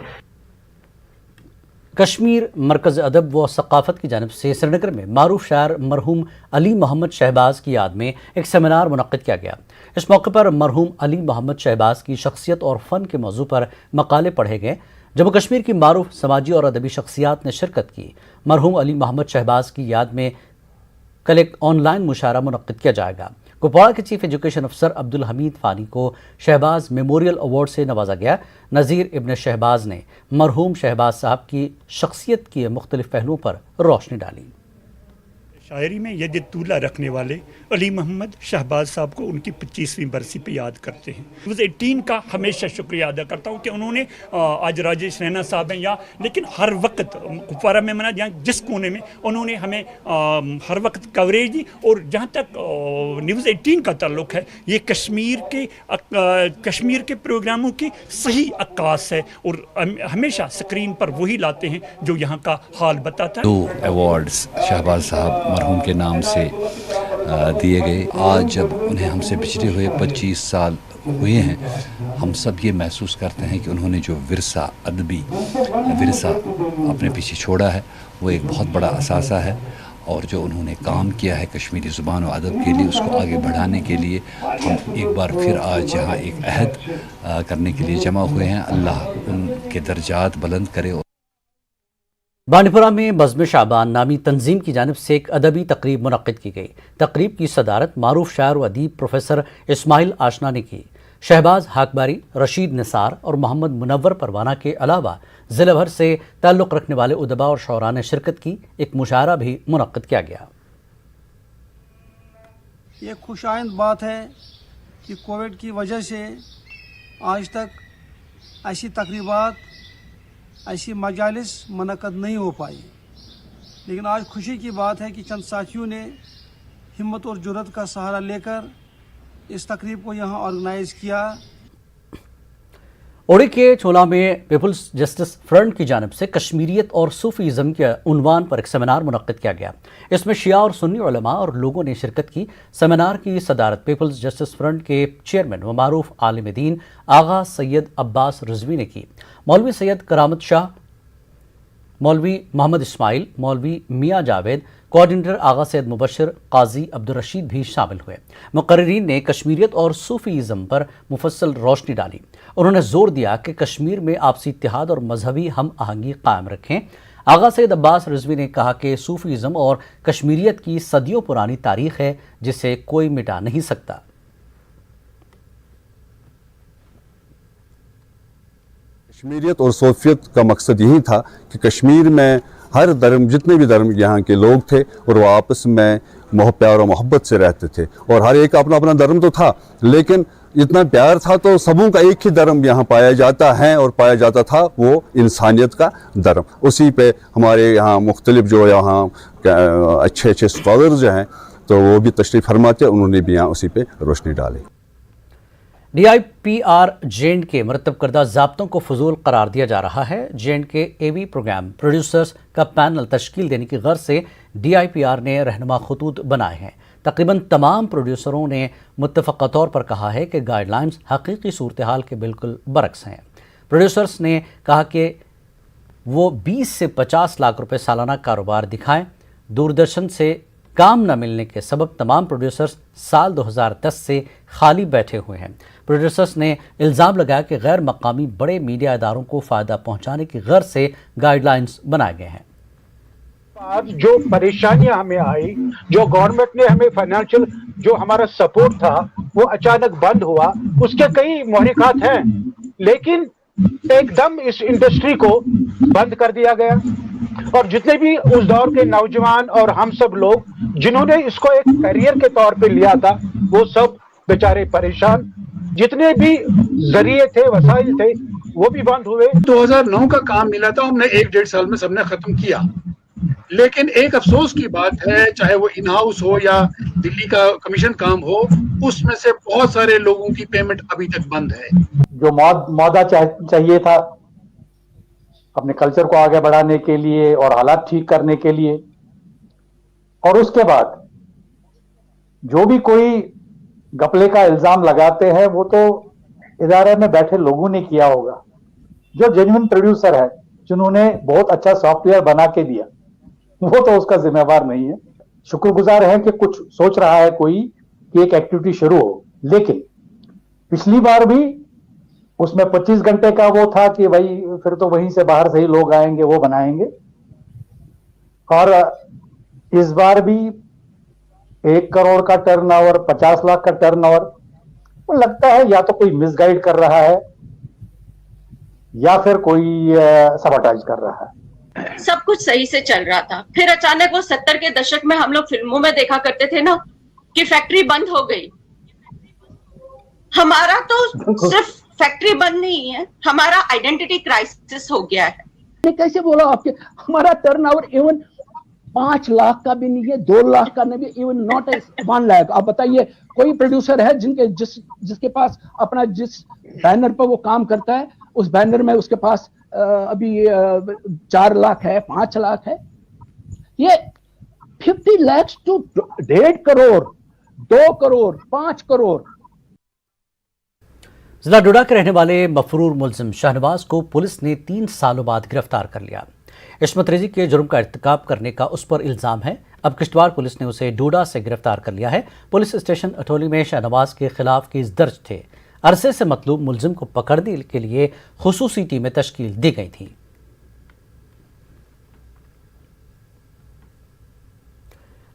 कश्मीर मरकज़ अदब व सक़ाफ़त की जानिब से श्रीनगर में मारूफ शायर मरहूम अली मोहम्मद शहबाज की याद में एक सेमिनार मुनक़्क़िद किया गया। इस मौके पर मरहूम अली मोहम्मद शहबाज की शख्सियत और फ़न के मौजू पर मकाले पढ़े गए। जम्मू कश्मीर की मारूफ समाजी और अदबी शख्सियात ने शिरकत की। मरहूम अली मोहम्मद शहबाज की याद में कल एक ऑनलाइन मुशायरा मुनक़्क़िद किया जाएगा। कुपवाड़ा के चीफ एजुकेशन अफसर अब्दुल हमीद फ़ानी को शहबाज मेमोरियल अवार्ड से नवाजा गया। नज़ीर इब्न शहबाज ने मरहूम शहबाज साहब की शख्सियत के मुख्तलिफ पहलुओं पर रोशनी डाली। शायरी में यद तूला रखने वाले अली मोहम्मद शहबाज साहब को उनकी 25वीं बरसी पे याद करते हैं। न्यूज़ 18 का हमेशा शुक्रिया अदा करता हूँ कि उन्होंने आज राजेश रैना साहब हैं या लेकिन हर वक्त कुपवाड़ा में मना जहाँ जिस कोने में उन्होंने हमें हर वक्त कवरेज दी। और जहाँ तक न्यूज़ 18 का ताल्लुक है, ये कश्मीर के प्रोग्रामों की सही अक्कास है और हमेशा स्क्रीन पर वही लाते हैं जो यहाँ का हाल बताता है। 2 अवार्ड्स शहबाज साहब मरहूम के नाम से दिए गए। आज जब उन्हें हमसे पिछड़े हुए 25 साल हुए हैं, हम सब ये महसूस करते हैं कि उन्होंने जो विरसा अदबी विरसा अपने पीछे छोड़ा है वो एक बहुत बड़ा असासा है। और जो उन्होंने काम किया है कश्मीरी ज़ुबान और अदब के लिए, उसको आगे बढ़ाने के लिए हम एक बार फिर आज यहाँ एक अहद करने के लिए जमा हुए हैं। अल्लाह उनके दर्जात बुलंद करे। बांडीपुरा में बज़्म शाबान नामी तंजीम की जानिब से एक अदबी तकरीब मुनक़्क़िद की गई। तकरीब की सदारत मारूफ शायर व अदीब प्रोफेसर इस्माइल आशना ने की। शहबाज हाकबारी, रशीद निसार और मोहम्मद मुनव्वर परवाना के अलावा ज़िले भर से ताल्लुक़ रखने वाले उदबा और शौरा ने शिरकत की। एक मुशायरा भी मुनक़्क़िद किया गया। ये खुशाइंद बात है कि कोविड की वजह से आज तक ऐसी तकरीबात, ऐसी मजालिस मुनक़्क़िद नहीं हो पाई, लेकिन आज खुशी की बात है कि चंद साथियों ने हिम्मत और जुर्रत का सहारा लेकर इस तकरीब को यहाँ ऑर्गेनाइज़ किया। ओड़ी के चोला में पीपल्स जस्टिस फ्रंट की जानिब से कश्मीरियत और सूफीज़म के उन्वान पर एक सेमिनार मुनक़्क़िद किया गया। इसमें शिया और सुन्नी उलमा और लोगों ने शिरकत की। सेमिनार की सदारत पीपल्स जस्टिस फ्रंट के चेयरमैन व मारूफ आलिम दीन आगा सैयद अब्बास रिजवी ने की। मौलवी सैयद करामत शाह, मौलवी मोहम्मद इस्माइल, मौलवी मियाँ जावेद, कोऑर्डिनेटर आगा सैयद मुबशर, काजी अब्दुल रशीद भी शामिल हुए। मुकर्रिरीन ने कश्मीरियत और सूफीज़म पर मुफस्सल रोशनी डाली। उन्होंने जोर दिया कि कश्मीर में आपसी इत्तेहाद और मजहबी हम आहंगी कायम रखें। آغا سید عباس رضوی نے کہا کہ صوفیزم اور کشمیریت کی صدیوں پرانی تاریخ ہے جسے کوئی مٹا نہیں سکتا۔ کشمیریت اور صوفیت کا مقصد یہی تھا کہ کشمیر میں ہر دھرم، جتنے بھی دھرم یہاں کے لوگ تھے، اور وہ آپس میں پیار و محبت سے رہتے تھے، اور ہر ایک اپنا اپنا دھرم تو تھا، لیکن اتنا پیار تھا تو سبوں کا ایک ہی دھرم یہاں پایا جاتا ہے، اور پایا جاتا تھا وہ انسانیت کا دھرم۔ اسی پہ ہمارے یہاں مختلف جو یہاں اچھے اچھے اسکالرز جو ہیں تو وہ بھی تشریف فرماتے، انہوں نے بھی یہاں اسی پہ روشنی ڈالی۔ DIPR JNK کے مرتب کردہ ضابطوں کو فضول قرار دیا جا رہا ہے۔ JNK AV پروگرام پروڈیوسرز کا پینل تشکیل دینے کی غرض سے DIPR نے رہنما خطوط بنائے ہیں۔ تقریباً تمام پروڈیوسروں نے متفقہ طور پر کہا ہے کہ گائیڈ لائنز حقیقی صورتحال کے بالکل برعکس ہیں۔ پروڈیوسرز نے کہا کہ وہ 20 سے 50 لاکھ روپے سالانہ کاروبار دکھائیں۔ دوردرشن سے کام نہ ملنے کے سبب تمام پروڈیوسرز سال 2010 سے خالی بیٹھے ہوئے ہیں۔ پروڈیوسرز نے الزام لگایا کہ غیر مقامی بڑے میڈیا اداروں کو فائدہ پہنچانے کی غرض سے گائیڈ لائنز بنائے گئے ہیں۔ جو پریشانیاں ہمیں آئی، جو گورنمنٹ نے ہمیں فائنینشیل جو ہمارا سپورٹ تھا وہ اچانک بند ہوا، اس کے کئی محرکات ہیں، لیکن ایک دم اس انڈسٹری کو بند کر دیا گیا، اور جتنے بھی اس دور کے نوجوان اور ہم سب لوگ جنہوں نے اس کو ایک کیریئر کے طور پہ لیا تھا وہ سب بیچارے پریشان، جتنے بھی ذریعے تھے، وسائل تھے، وہ بھی بند ہوئے۔ 2009 کا کام ملا تھا، ہم نے 1-1.5 سال میں سب نے ختم کیا، لیکن ایک افسوس کی بات ہے، چاہے وہ ان ہاؤس ہو یا دلی کا کمیشن کام ہو، اس میں سے بہت سارے لوگوں کی پیمنٹ ابھی تک بند ہے۔ جو معاہدہ چاہیے تھا اپنے کلچر کو آگے بڑھانے کے لیے اور حالات ٹھیک کرنے کے لیے، اور اس کے بعد جو بھی کوئی گپلے کا الزام لگاتے ہیں وہ تو ادارے میں بیٹھے لوگوں نے کیا ہوگا، جو جینوئن پروڈیوسر ہے جنہوں نے بہت اچھا سافٹ ویئر بنا کے دیا، وہ تو اس کا ذمہ وار نہیں ہے۔ شکر گزار ہے کہ کچھ سوچ رہا ہے کوئی کہ ایک ایکٹیویٹی شروع ہو، لیکن پچھلی بار بھی اس میں 25 گھنٹے کا وہ تھا کہ بھائی پھر تو وہیں سے باہر سے ہی لوگ آئیں گے، وہ بنائیں گے، اور اس بار بھی 1 کروڑ کا ٹرن اوور، 50 لاکھ کا ٹرن اوور، وہ لگتا ہے یا تو کوئی مس گائیڈ کر رہا ہے یا پھر کوئی سباٹاج کر رہا ہے۔ سب کچھ صحیح سے چل رہا تھا، پھر اچانک وہ 70 کے دشک میں ہم لوگ فلموں میں دیکھا کرتے تھے نا کہ فیکٹری بند ہو گئی۔ ہمارا تو صرف فیکٹری بند نہیں ہے، ہمارا آئیڈینٹی کرائسس ہو گیا ہے۔ کیسے بولا آپ کے ہمارا ٹرن اوور ایون 5 لاکھ کا بھی نہیں ہے، 2 لاکھ کا نہیں، ایون ناٹ 1 لاکھ۔ آپ بتائیے کوئی پروڈیوسر ہے جس کے پاس اپنا جس بینر پر وہ کام کرتا ہے اس بینر میں اس کے پاس ابھی 4 لاکھ ہے، 5 لاکھ ہے؟ یہ 50 lakhs to 1.5 کروڑ، 2 کروڑ، 5 کروڑ۔ ضلع ڈوڈا کے رہنے والے مفرور ملزم شاہنواز کو پولیس نے 3 سالوں بعد گرفتار کر لیا۔ عصمت ریزی کے جرم کا ارتکاب کرنے کا اس پر الزام ہے۔ اب کشتواڑ پولیس نے اسے ڈوڈا سے گرفتار کر لیا ہے۔ پولیس اسٹیشن اٹھولی میں شاہنواز کے خلاف کیس درج تھے۔ عرصے سے مطلوب ملزم کو پکڑنے کے لیے خصوصی ٹیمیں تشکیل دی گئی تھیں۔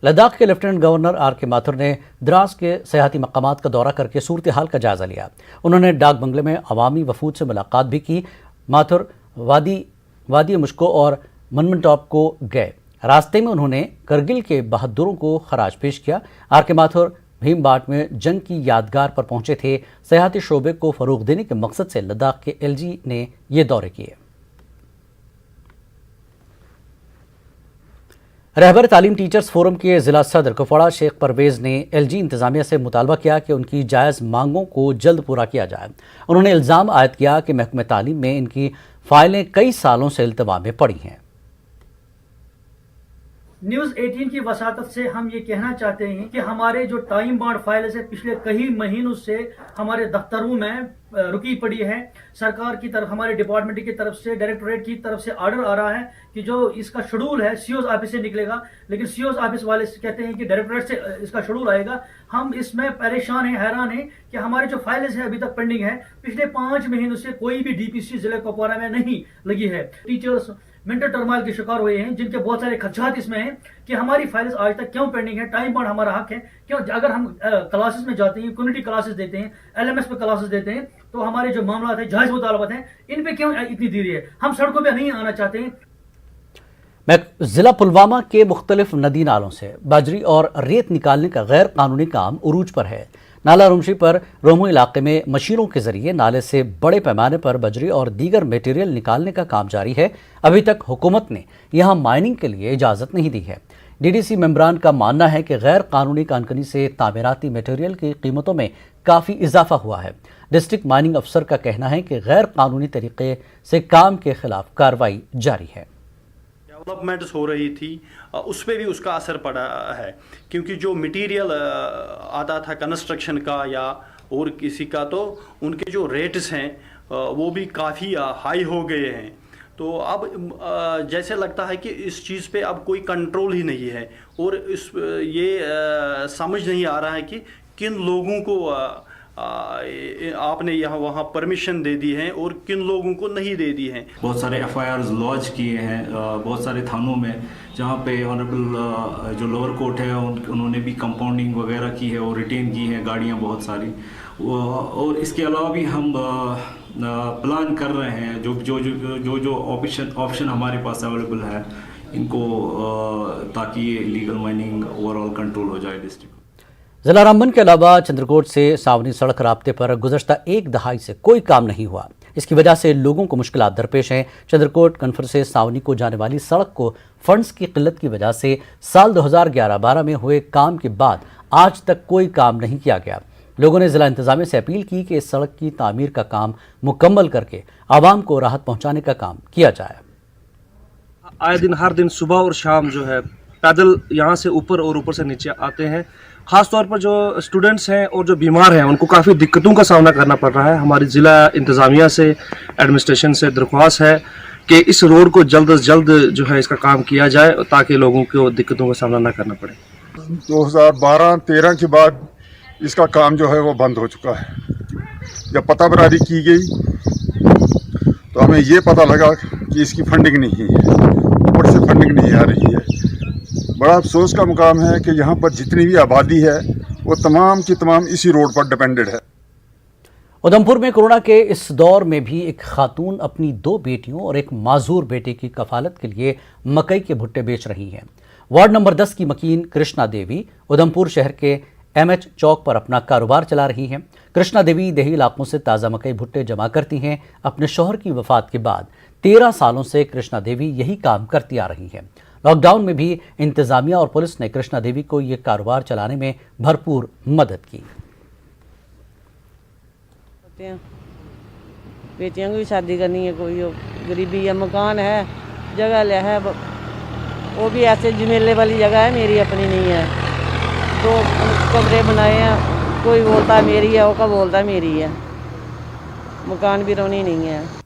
لداخ کے لیفٹیننٹ گورنر آر کے ماتھر نے دراز کے سیاحتی مقامات کا دورہ کر کے صورتحال کا جائزہ لیا۔ انہوں نے ڈاک بنگلے میں عوامی وفود سے ملاقات بھی کی۔ ماتھر وادی مشکو اور منمن ٹاپ کو گئے۔ راستے میں انہوں نے کرگل کے بہادروں کو خراج پیش کیا۔ آر کے ماتھر بھیم باٹ میں جنگ کی یادگار پر پہنچے تھے۔ سیاحتی شعبے کو فروغ دینے کے مقصد سے لداخ کے LG نے یہ دورے کیے۔ رہبر تعلیم ٹیچرز فورم کے ضلع صدر کپواڑہ شیخ پرویز نے LG انتظامیہ سے مطالبہ کیا کہ ان کی جائز مانگوں کو جلد پورا کیا جائے۔ انہوں نے الزام عائد کیا کہ محکمہ تعلیم میں ان کی فائلیں کئی سالوں سے التوا میں پڑی ہیں۔ نیوز 18 کی وساطت سے ہم یہ کہنا چاہتے ہیں کہ ہمارے جو ٹائم بانڈ فائلز ہے پچھلے کئی مہینوں سے ہمارے دفتروں میں رکی پڑی ہے۔ سرکار کی طرف، ہمارے ڈپارٹمنٹ کی طرف سے، ڈائریکٹوریٹ کی طرف سے آرڈر آ رہا ہے کہ جو اس کا شیڈول ہے CO's آفس سے نکلے گا، لیکن CO's آفس والے کہتے ہیں کہ ڈائریکٹوریٹ سے اس کا شیڈول آئے گا۔ ہم اس میں پریشان ہیں، حیران ہیں کہ ہمارے جو فائلز ہیں ابھی تک پینڈنگ ہے۔ پچھلے 5 مہینوں سے کوئی بھی DPC ضلع کپواڑہ میں نہیں لگی ہے۔ ٹیچرز मेंटल टर्माइल के शिकार हुए हैं, जिनके बहुत सारे खदशात इसमें हैं कि हमारी फाइल्स आज तक क्यों पेंडिंग है, टाइम बॉन्ड हमारा हक है क्यों, अगर हम क्लासेस में जाते हैं, कम्युनिटी क्लासेस देते हैं, LMS पे क्लासेस देते हैं, तो हमारे जो मामला है, जायज़ मुतालबात हैं, इन पे क्यों इतनी देरी है? हम सड़कों पे नहीं आना चाहते हैं। मैं ज़िला पुलवामा के मुख्तलिफ नदी नालों से बजरी और रेत निकालने का गैर कानूनी काम उरूज पर है। नाला रुमशी पर रोमू इलाके में मशीनों के जरिए नाले से बड़े पैमाने पर बजरी और दीगर मटेरियल निकालने का काम जारी है। अभी तक हुकूमत ने यहां माइनिंग के लिए इजाज़त नहीं दी है। DDC मेंबरान का मानना है कि गैर कानूनी कानकनी से तामीराती मटेरियल की कीमतों में काफ़ी इजाफा हुआ है। डिस्ट्रिक्ट माइनिंग अफसर का कहना है कि गैर कानूनी तरीके से काम के खिलाफ कार्रवाई जारी है। डेवलपमेंट्स हो रही थी, उस पर भी उसका असर पड़ा है, क्योंकि जो मटेरियल आता था कंस्ट्रक्शन का या और किसी का, तो उनके जो रेट्स हैं वो भी काफ़ी हाई हो गए हैं। तो अब जैसे लगता है कि इस चीज़ पे अब कोई कंट्रोल ही नहीं है, और ये समझ नहीं आ रहा है कि किन लोगों को आपने यहाँ वहाँ परमिशन दे दी है और किन लोगों को नहीं दे दी है। बहुत सारे FIRs लॉन्च किए हैं बहुत सारे थानों में, जहाँ पे ऑनरेबल जो लोअर कोर्ट है उन्होंने भी कंपाउंडिंग वगैरह की है और रिटेन की है गाड़ियाँ बहुत सारी। और इसके अलावा भी हम प्लान कर रहे हैं जो ऑप्शन हमारे पास अवेलेबल है इनको, ताकि ये इलीगल माइनिंग ओवरऑल कंट्रोल हो जाए डिस्ट्रिक्ट। जिला रामबन के अलावा चंद्रकोट से सावनी सड़क राब्ते पर गुज़श्ता एक दहाई से कोई काम नहीं हुआ। इसकी वजह से लोगों को मुश्किलात दरपेश हैं। चंद्रकोट कन्फर से सावनी को जाने वाली सड़क को फंड्स की किल्लत की वजह से साल 2011-12 में हुए काम के बाद आज तक कोई काम नहीं किया गया। लोगों ने जिला इंतजामिया से अपील की कि इस सड़क की तामीर का काम मुकम्मल करके आवाम को राहत पहुँचाने का काम किया जाए। आए दिन हर दिन सुबह और शाम जो है पैदल यहाँ से ऊपर और ऊपर से नीचे आते हैं। ख़ास तौर पर जो स्टूडेंट्स हैं और जो बीमार हैं उनको काफ़ी दिक्कतों का सामना करना पड़ रहा है। हमारी ज़िला इंतज़ामिया से, एडमिनिस्ट्रेशन से दरख्वास्त है कि इस रोड को जल्द से जल्द जो है इसका काम किया जाए ताकि लोगों को दिक्कतों का सामना न करना पड़े। 2012-13 के बाद इसका काम जो है वो बंद हो चुका है। जब पता बरारी की गई तो हमें ये पता लगा कि इसकी फंडिंग नहीं है, ऊपर से फंडिंग नहीं आ रही है। बड़ा अफसोस का मुकाम है कि यहाँ पर जितनी भी आबादी है वो तमाम की तमाम इसी रोड पर डिपेंडेड है। उधमपुर में कोरोना के इस दौर में भी एक खातून अपनी 2 बेटियों और एक माजूर बेटे की कफालत के लिए मकई के भुट्टे बेच रही हैं। वार्ड नंबर 10 की मकीन कृष्णा देवी उधमपुर शहर के MH चौक पर अपना कारोबार चला रही हैं। कृष्णा देवी देही इलाकों से ताज़ा मकई भुट्टे जमा करती हैं। अपने शौहर की वफात के बाद 13 सालों से कृष्णा देवी यही काम करती आ रही हैं। लॉकडाउन में भी इंतजामिया और पुलिस ने कृष्णा देवी को ये कारोबार चलाने में भरपूर मदद की। बेटियों को भी शादी करनी है, कोई गरीबी है, मकान है, जगह लिया है, वो भी ऐसे जमेले वाली जगह है, मेरी अपनी नहीं है। तो कमरे बनाए हैं, कोई बोलता है मेरी है, वो का बोलता है मेरी है, मकान भी रोनी नहीं है।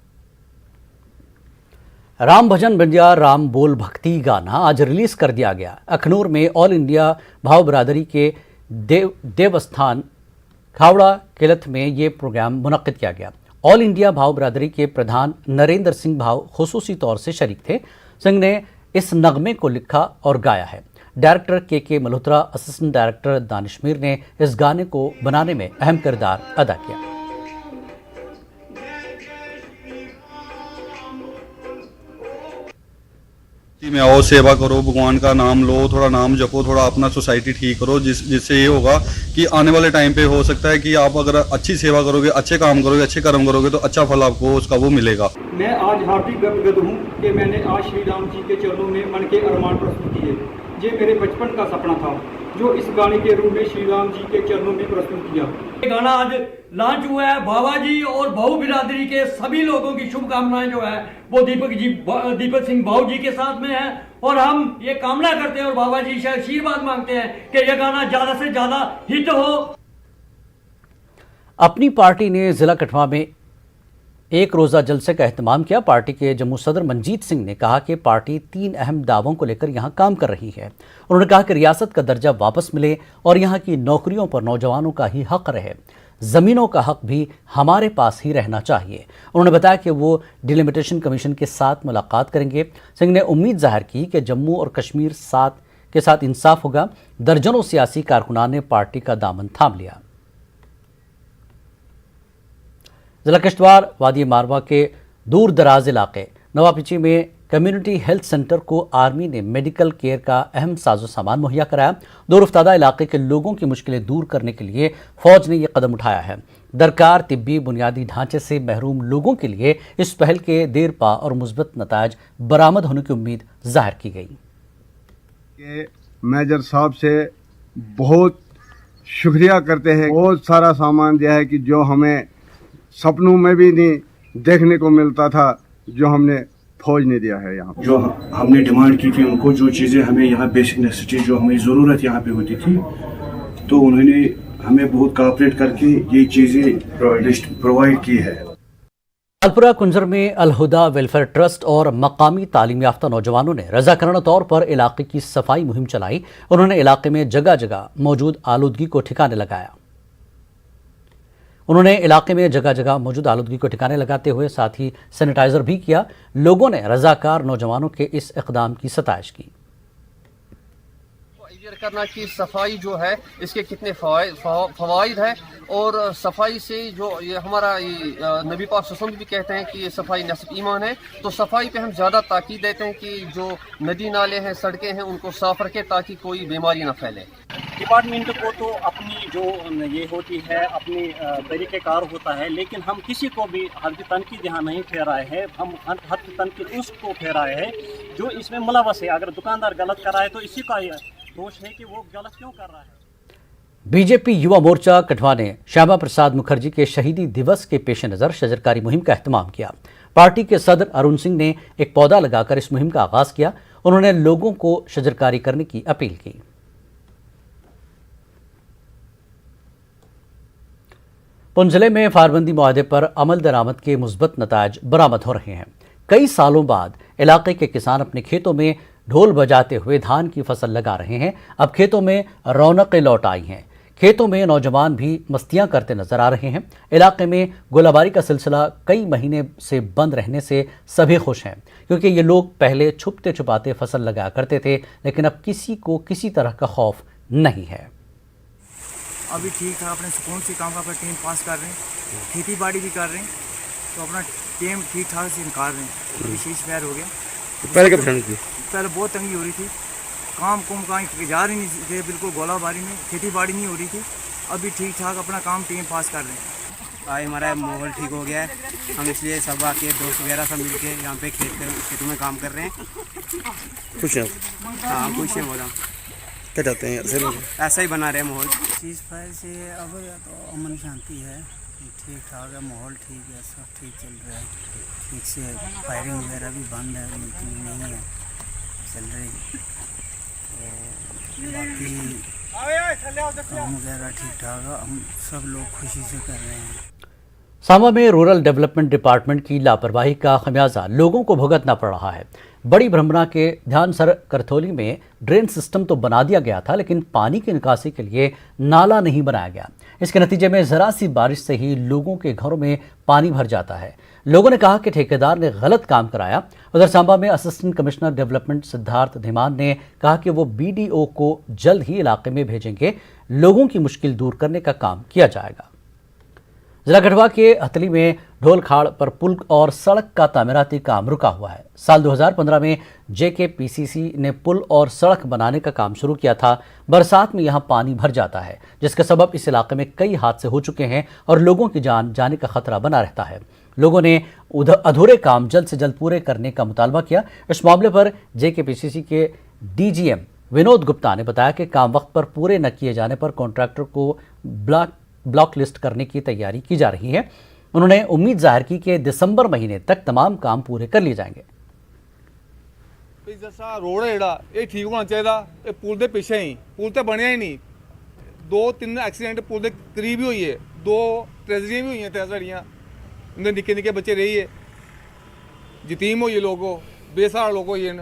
राम भजन बंदिया राम बोल भक्ति गाना आज रिलीज कर दिया गया। अखनूर में ऑल इंडिया भाव बरादरी के देवस्थान खावड़ा किलत में ये प्रोग्राम मुनक्किद किया गया। ऑल इंडिया भाव बरादरी के प्रधान नरेंद्र सिंह भाव खुसूसी तौर से शरीक थे। सिंह ने इस नगमे को लिखा और गाया है। डायरेक्टर के मल्होत्रा, असिस्टेंट डायरेक्टर दानिशमीर ने इस गाने को बनाने में अहम किरदार अदा किया। में आओ, सेवा करो, भगवान का नाम लो, थोड़ा नाम जपो, थोड़ा अपना सोसाइटी ठीक करो, जिससे ये होगा कि आने वाले टाइम पे हो सकता है कि आप अगर अच्छी सेवा करोगे, अच्छे काम करोगे, अच्छे कर्म करोगे तो अच्छा फल आपको उसका वो मिलेगा। मैं आज हार्दिक गदगद हूँ कि मैंने आज श्री राम जी के चरणों में मन के अरमान प्रस्तुत किए। ये मेरे बचपन का सपना था जो इस गाने के रूप में श्री राम जी के चरणों में प्रस्तुत किया। ये गाना आज लॉन्च हुआ है। बाबा जी और भाऊ बिरादरी के सभी लोगों की शुभकामनाएं जो है वो दीपक सिंह भाऊ जी के साथ में है, और हम ये कामना करते हैं और बाबा जी से आशीर्वाद मांगते हैं कि यह गाना ज्यादा से ज्यादा हिट हो। अपनी पार्टी ने जिला कठवा में एक रोज़ा जलसे का एहतमाम किया। पार्टी के जम्मू सदर मनजीत सिंह ने कहा कि पार्टी 3 अहम दावों को लेकर यहां काम कर रही है। उन्होंने कहा कि रियासत का दर्जा वापस मिले और यहां की नौकरियों पर नौजवानों का ही हक रहे। ज़मीनों का हक भी हमारे पास ही रहना चाहिए। उन्होंने बताया कि वो डिलिमिटेशन कमीशन के साथ मुलाकात करेंगे। सिंह ने उम्मीद जाहिर की कि जम्मू और कश्मीर के साथ इंसाफ होगा। दर्जनों सियासी कारकुनान ने पार्टी का दामन थाम लिया। जिला किश्तवाड़ वादी मारवा के दूर दराज इलाके नवापिची में कम्युनिटी हेल्थ सेंटर को आर्मी ने मेडिकल केयर का अहम साजो सामान मुहैया कराया। दूर अफ्तादा इलाके के लोगों की मुश्किलें दूर करने के लिए फौज ने यह कदम उठाया है। दरकार तिब्बी बुनियादी ढांचे से महरूम लोगों के लिए इस पहल के देर पा और मुस्बत नताज बरामद होने की उम्मीद जाहिर की गई। मेजर साहब से बहुत शुक्रिया करते हैं। बहुत सारा सामान दिया है कि जो हमें सपनों में भी नहीं देखने को मिलता था, जो हमने फौज ने दिया है। यहाँ जो हमने डिमांड की थी उनको, जो चीज़ें हमें यहाँ बेसिक नेसेसिटी जो हमें ज़रूरत यहाँ पे होती थी, तो उन्होंने हमें बहुत कोऑपरेट करके ये चीज़ें प्रोवाइड की है। अलपुरा कुंजर में अलहुदा वेलफेयर ट्रस्ट और मकामी तालीम याफ्ता नौजवानों ने रजाकाराना तौर पर इलाके की सफाई मुहिम चलाई। उन्होंने इलाके में जगह जगह मौजूद आलूदगी को ठिकाने लगाया। उन्होंने इलाके में जगह जगह मौजूद आलूदगी को ठिकाने लगाते हुए साथ ही सैनिटाइजर भी किया। लोगों ने रजाकार नौजवानों के इस इक़दाम की सताइश की। करना कि सफाई जो है इसके कितने फवाइद है, और सफाई से जो ये हमारा नबी पाक सल्लल्लाहु अलैहि वसल्लम भी कहते हैं कि ये सफाई नस्फ ईमान है, तो सफाई पे हम ज़्यादा ताकीद देते हैं कि जो नदी नाले हैं, सड़कें हैं, उनको साफ रखें ताकि कोई बीमारी ना फैले। डिपार्टमेंट को तो अपनी जो ये होती है अपनी तरीक़ेकार होता है, लेकिन हम किसी को भी हद तनकीद यहाँ नहीं ठहराए हैं। हम हद तनकीद उसको ठहराए हैं जो इसमें मुलवस है। अगर दुकानदार गलत कर रहा है तो इसी का दोष है कि वो गलत क्यों कर रहा है। बीजेपी युवा मोर्चा कठवा ने श्यामा प्रसाद मुखर्जी के शहीदी दिवस के पेश नज़र शजरकारी मुहिम का एहतमाम किया। पार्टी के सदर अरुण सिंह ने एक पौधा लगाकर इस मुहिम का आगाज किया। उन्होंने लोगों को शजरकारी करने की अपील की। पुंछ जिले में फायरबंदी मुआहदे पर अमल दरामद के मुस्बत नताज बरामद हो रहे हैं। कई सालों बाद इलाके के किसान अपने खेतों में ढोल बजाते हुए धान की फसल लगा रहे हैं। अब खेतों में रौनकें लौट आई हैं। खेतों में नौजवान भी मस्तियां करते नजर आ रहे हैं। इलाके में गोलाबारी का सिलसिला कई महीने से बंद रहने से सभी खुश हैं, क्योंकि ये लोग पहले छुपते छुपाते फसल लगाया करते थे, लेकिन अब किसी को किसी तरह का खौफ नहीं है। अभी ठीक था, अपने सुकून से काम का अपना टीम पास कर रहे हैं, खेती बाड़ी भी कर रहे हैं, तो अपना टीम ठीक ठाक से निकाल रहे हैं। अभी शीश पैर हो गया। पहले क्या परेशानी थी? पहले बहुत तंगी हो रही थी, काम कुम कहीं जा रही नहीं थे, बिल्कुल गोलाबारी में खेती बाड़ी नहीं हो रही थी। अभी ठीक ठाक अपना काम टीम पास कर रहे हैं। आज हमारा माहौल ठीक हो गया है, हम इसलिए सब आके दोस्त वगैरह सब मिलके यहाँ पे खेतों में काम कर रहे हैं। खुश हैं? हाँ खुश हैं बोला। क्या चाहते हैं? ऐसा ही बना रहे माहौल। चीज़ फायर से अब तो अमन शांति है, ठीक ठाक है, माहौल ठीक है, सब ठीक चल रहा है। ठीक से फायरिंग वगैरह भी बंद है, नहीं है, चल रही। तो बाकी काम वगैरह ठीक ठाक है, हम सब लोग खुशी से कर रहे हैं। सांबा में रूरल डेवलपमेंट डिपार्टमेंट की लापरवाही का खमियाजा लोगों को भुगतना पड़ रहा है। बड़ी ब्रह्मणा के ध्यानसर करथोली में ड्रेन सिस्टम तो बना दिया गया था, लेकिन पानी की निकासी के लिए नाला नहीं बनाया गया। इसके नतीजे में ज़रा सी बारिश से ही लोगों के घरों में पानी भर जाता है। लोगों ने कहा कि ठेकेदार ने गलत काम कराया। उधर सांबा में assistant commissioner development Siddharth Dhiman ने कहा कि वो बीडीओ को जल्द ही इलाके में भेजेंगे। लोगों की मुश्किल दूर करने का काम किया जाएगा। जिला गढ़वा के हथली में ढोलखाड़ पर पुल और सड़क का तामीराती काम रुका हुआ है। साल 2015 में JKPCC ने पुल और सड़क बनाने का काम शुरू किया था। बरसात में यहाँ पानी भर जाता है, जिसके सबब इस इलाके में कई हादसे हो चुके हैं और लोगों की जान जाने का खतरा बना रहता है। लोगों ने अधूरे काम जल्द से जल्द पूरे करने का मुतालबा किया। इस मामले पर JKPCC के DGM विनोद गुप्ता ने बताया कि काम वक्त पर पूरे न किए जाने पर कॉन्ट्रैक्टर को ब्लॉक लिस्ट करने की तैयारी की जा रही है। उन्होंने उम्मीद जाहिर की कि दिसंबर महीने तक तमाम काम पूरे कर लिए जाएंगे। जैसा रोड है ये ठीक होना चाहिए। पुल के पिछे ही पुल तो बनया ही नहीं। 2-3 एक्सीडेंट पुल के करीब ही हुई है, 2 ट्रेजरियां भी हुई हैं, ट्रेजरियां उन्हें निके निके बच्चे रही है, यतीम होइए लोग, बेसहारा लोग होइए।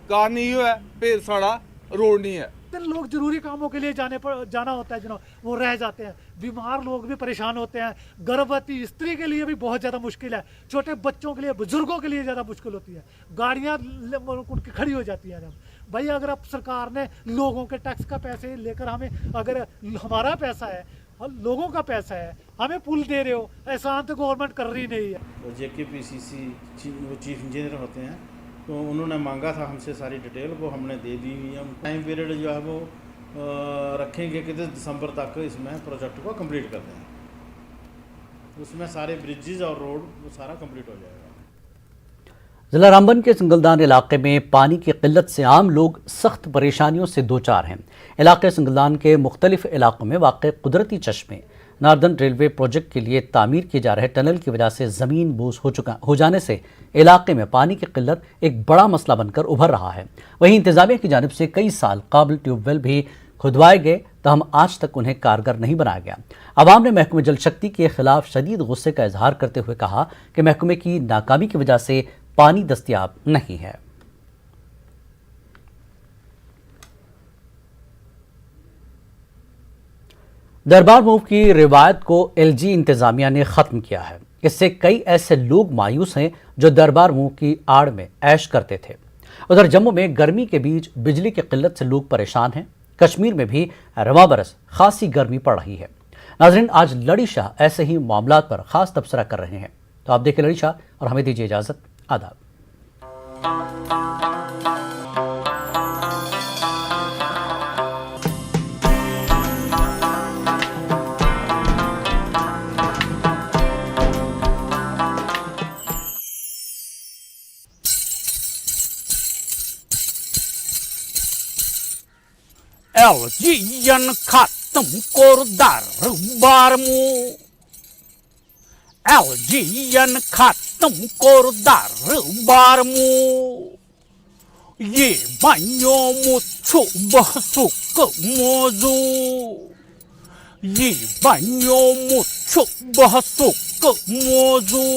कारण ये है कि साड़ा रोड नहीं है। कितने लोग जरूरी कामों के लिए जाना होता है जनाब, वो रह जाते हैं। बीमार लोग भी परेशान होते हैं, गर्भवती स्त्री के लिए भी बहुत ज़्यादा मुश्किल है, छोटे बच्चों के लिए, बुजुर्गों के लिए ज़्यादा मुश्किल होती है, गाड़ियाँ उनकी खड़ी हो जाती हैं। जब भाई अगर अब सरकार ने लोगों के टैक्स का पैसे लेकर हमें, अगर हमारा पैसा है और लोगों का पैसा है, हमें पुल दे रहे हो, एहसान तो गवर्नमेंट कर रही नहीं है। तो JKPCC वो चीफ इंजीनियर होते हैं, तो उन्होंने मांगा था हमसे सारी डिटेल, वो हमने दे दी हुई है। टाइम पीरियड जो है वो रखेंगे कि दिसंबर तक इसमें प्रोजेक्ट को कंप्लीट कर दें, उसमें सारे ब्रिजेज और रोड वो सारा कंप्लीट हो जाएगा। जिला रामबन के सिंगलदान इलाके में पानी की किल्लत से आम लोग सख्त परेशानियों से दो चार हैं। इलाके सिंगलदान के मुख्तलिफ इलाकों में वाक़ कुदरती चश्मे नार्दर्न रेलवे प्रोजेक्ट के लिए तामीर किए जा रहे टनल की वजह से ज़मीन बोझ हो जाने से इलाके में पानी की किल्लत एक बड़ा मसला बनकर उभर रहा है। वहीं इंतज़ामिया की जानिब से कई साल काबिल ट्यूबवेल भी खुदवाए गए, तहम आज तक उन्हें कारगर नहीं बनाया गया। आवाम ने महकमे जल शक्ति के खिलाफ शदीद गुस्से का इजहार करते हुए कहा कि महकमे की नाकामी की वजह से पानी दस्तयाब नहीं है। दरबार मूव की रिवायत को LG इंतजामिया ने ख़त्म किया है। इससे कई ऐसे लोग मायूस हैं जो दरबार मूव की आड़ में ऐश करते थे। उधर जम्मू में गर्मी के बीच बिजली की किल्लत से लोग परेशान हैं। कश्मीर में भी रवां बरस खासी गर्मी पड़ रही है। नाज़रीन, आज लड़ी शाह ऐसे ही मामलात पर ख़ास तबसरा कर रहे हैं, तो आप देखें लड़ी शाह और हमें दीजिए इजाज़त। आदाब। LG khatam kordar barmu LG khatam kordar barmu ye banyo muchu bahsuk mozu ye banyo muchu bahsuk mozu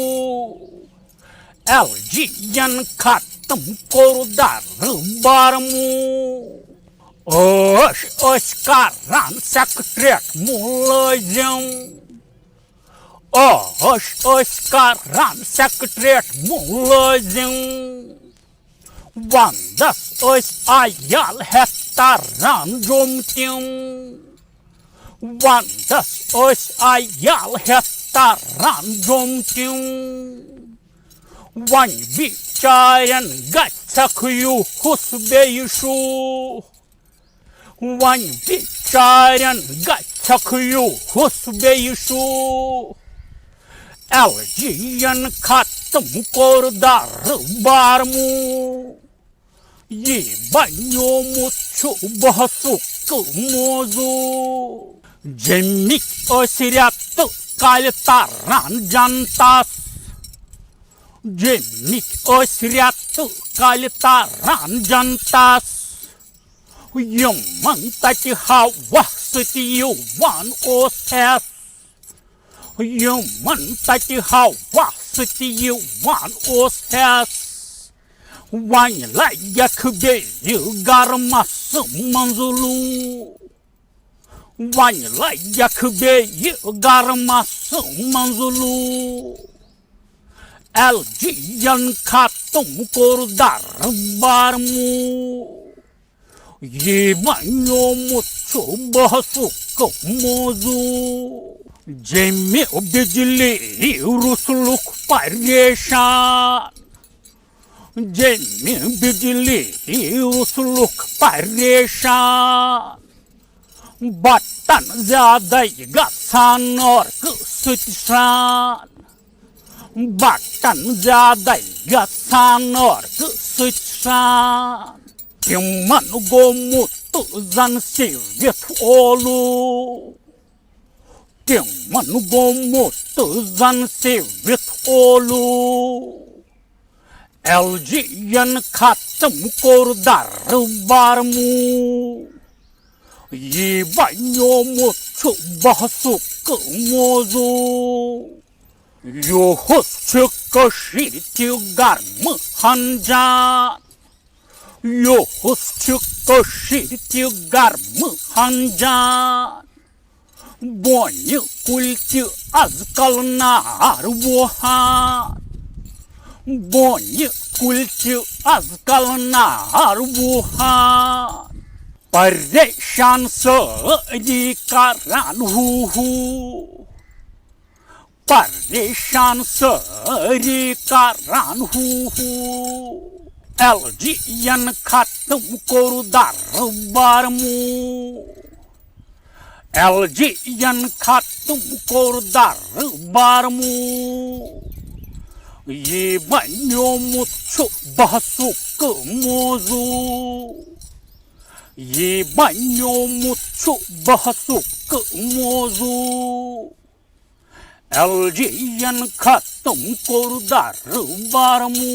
LG khatam kordar barmu sekarang sekretariat mulazim. Sekarang sekretariat mulazim. Wandas ayal hektaran jomtim. Wandas ayal hektaran jomtim. Wan bicaran gacakyu husbeyishu. Wan bicaran gacakyu husbeyishu. LG khatam kordar barmu ye banyo muchu bahsuk mozu jemik osiriat kaltaran jantas jemik osiriat kaltaran jantas Yaman tati hawa setiyu wan oses Yaman tati hawa setiyu wan oses Wan layak beyu garmas manzulu Wan layak beyu garmas manzulu LG khatam kordar barmu ye banyo muchu bahsuk mozu jemi bijli rusluk pareshan jemi bijli rusluk pareshan batan zyada gasan aur kusitsan batan zyada gasan aur kusitsan Timan gomutu zan sivit olu Timan gomutu zan sivit olu LG khatam kordar barmu ye banyo muchu bahsuk mozu yo husçuk kashiti garm hanjan Just kosher garmhanjan Bonye kulti azkal narvuhan Bonye kulti azkal narvuhan Pareshan sadi karan hu Pareshan sadi karan hu LGN khatam koru darbar mu LGN khatam koru darbar mu Ye banyo mutchu bahsuk mozu Ye banyo mutchu bahsuk mozu LGN khatam koru darbar mu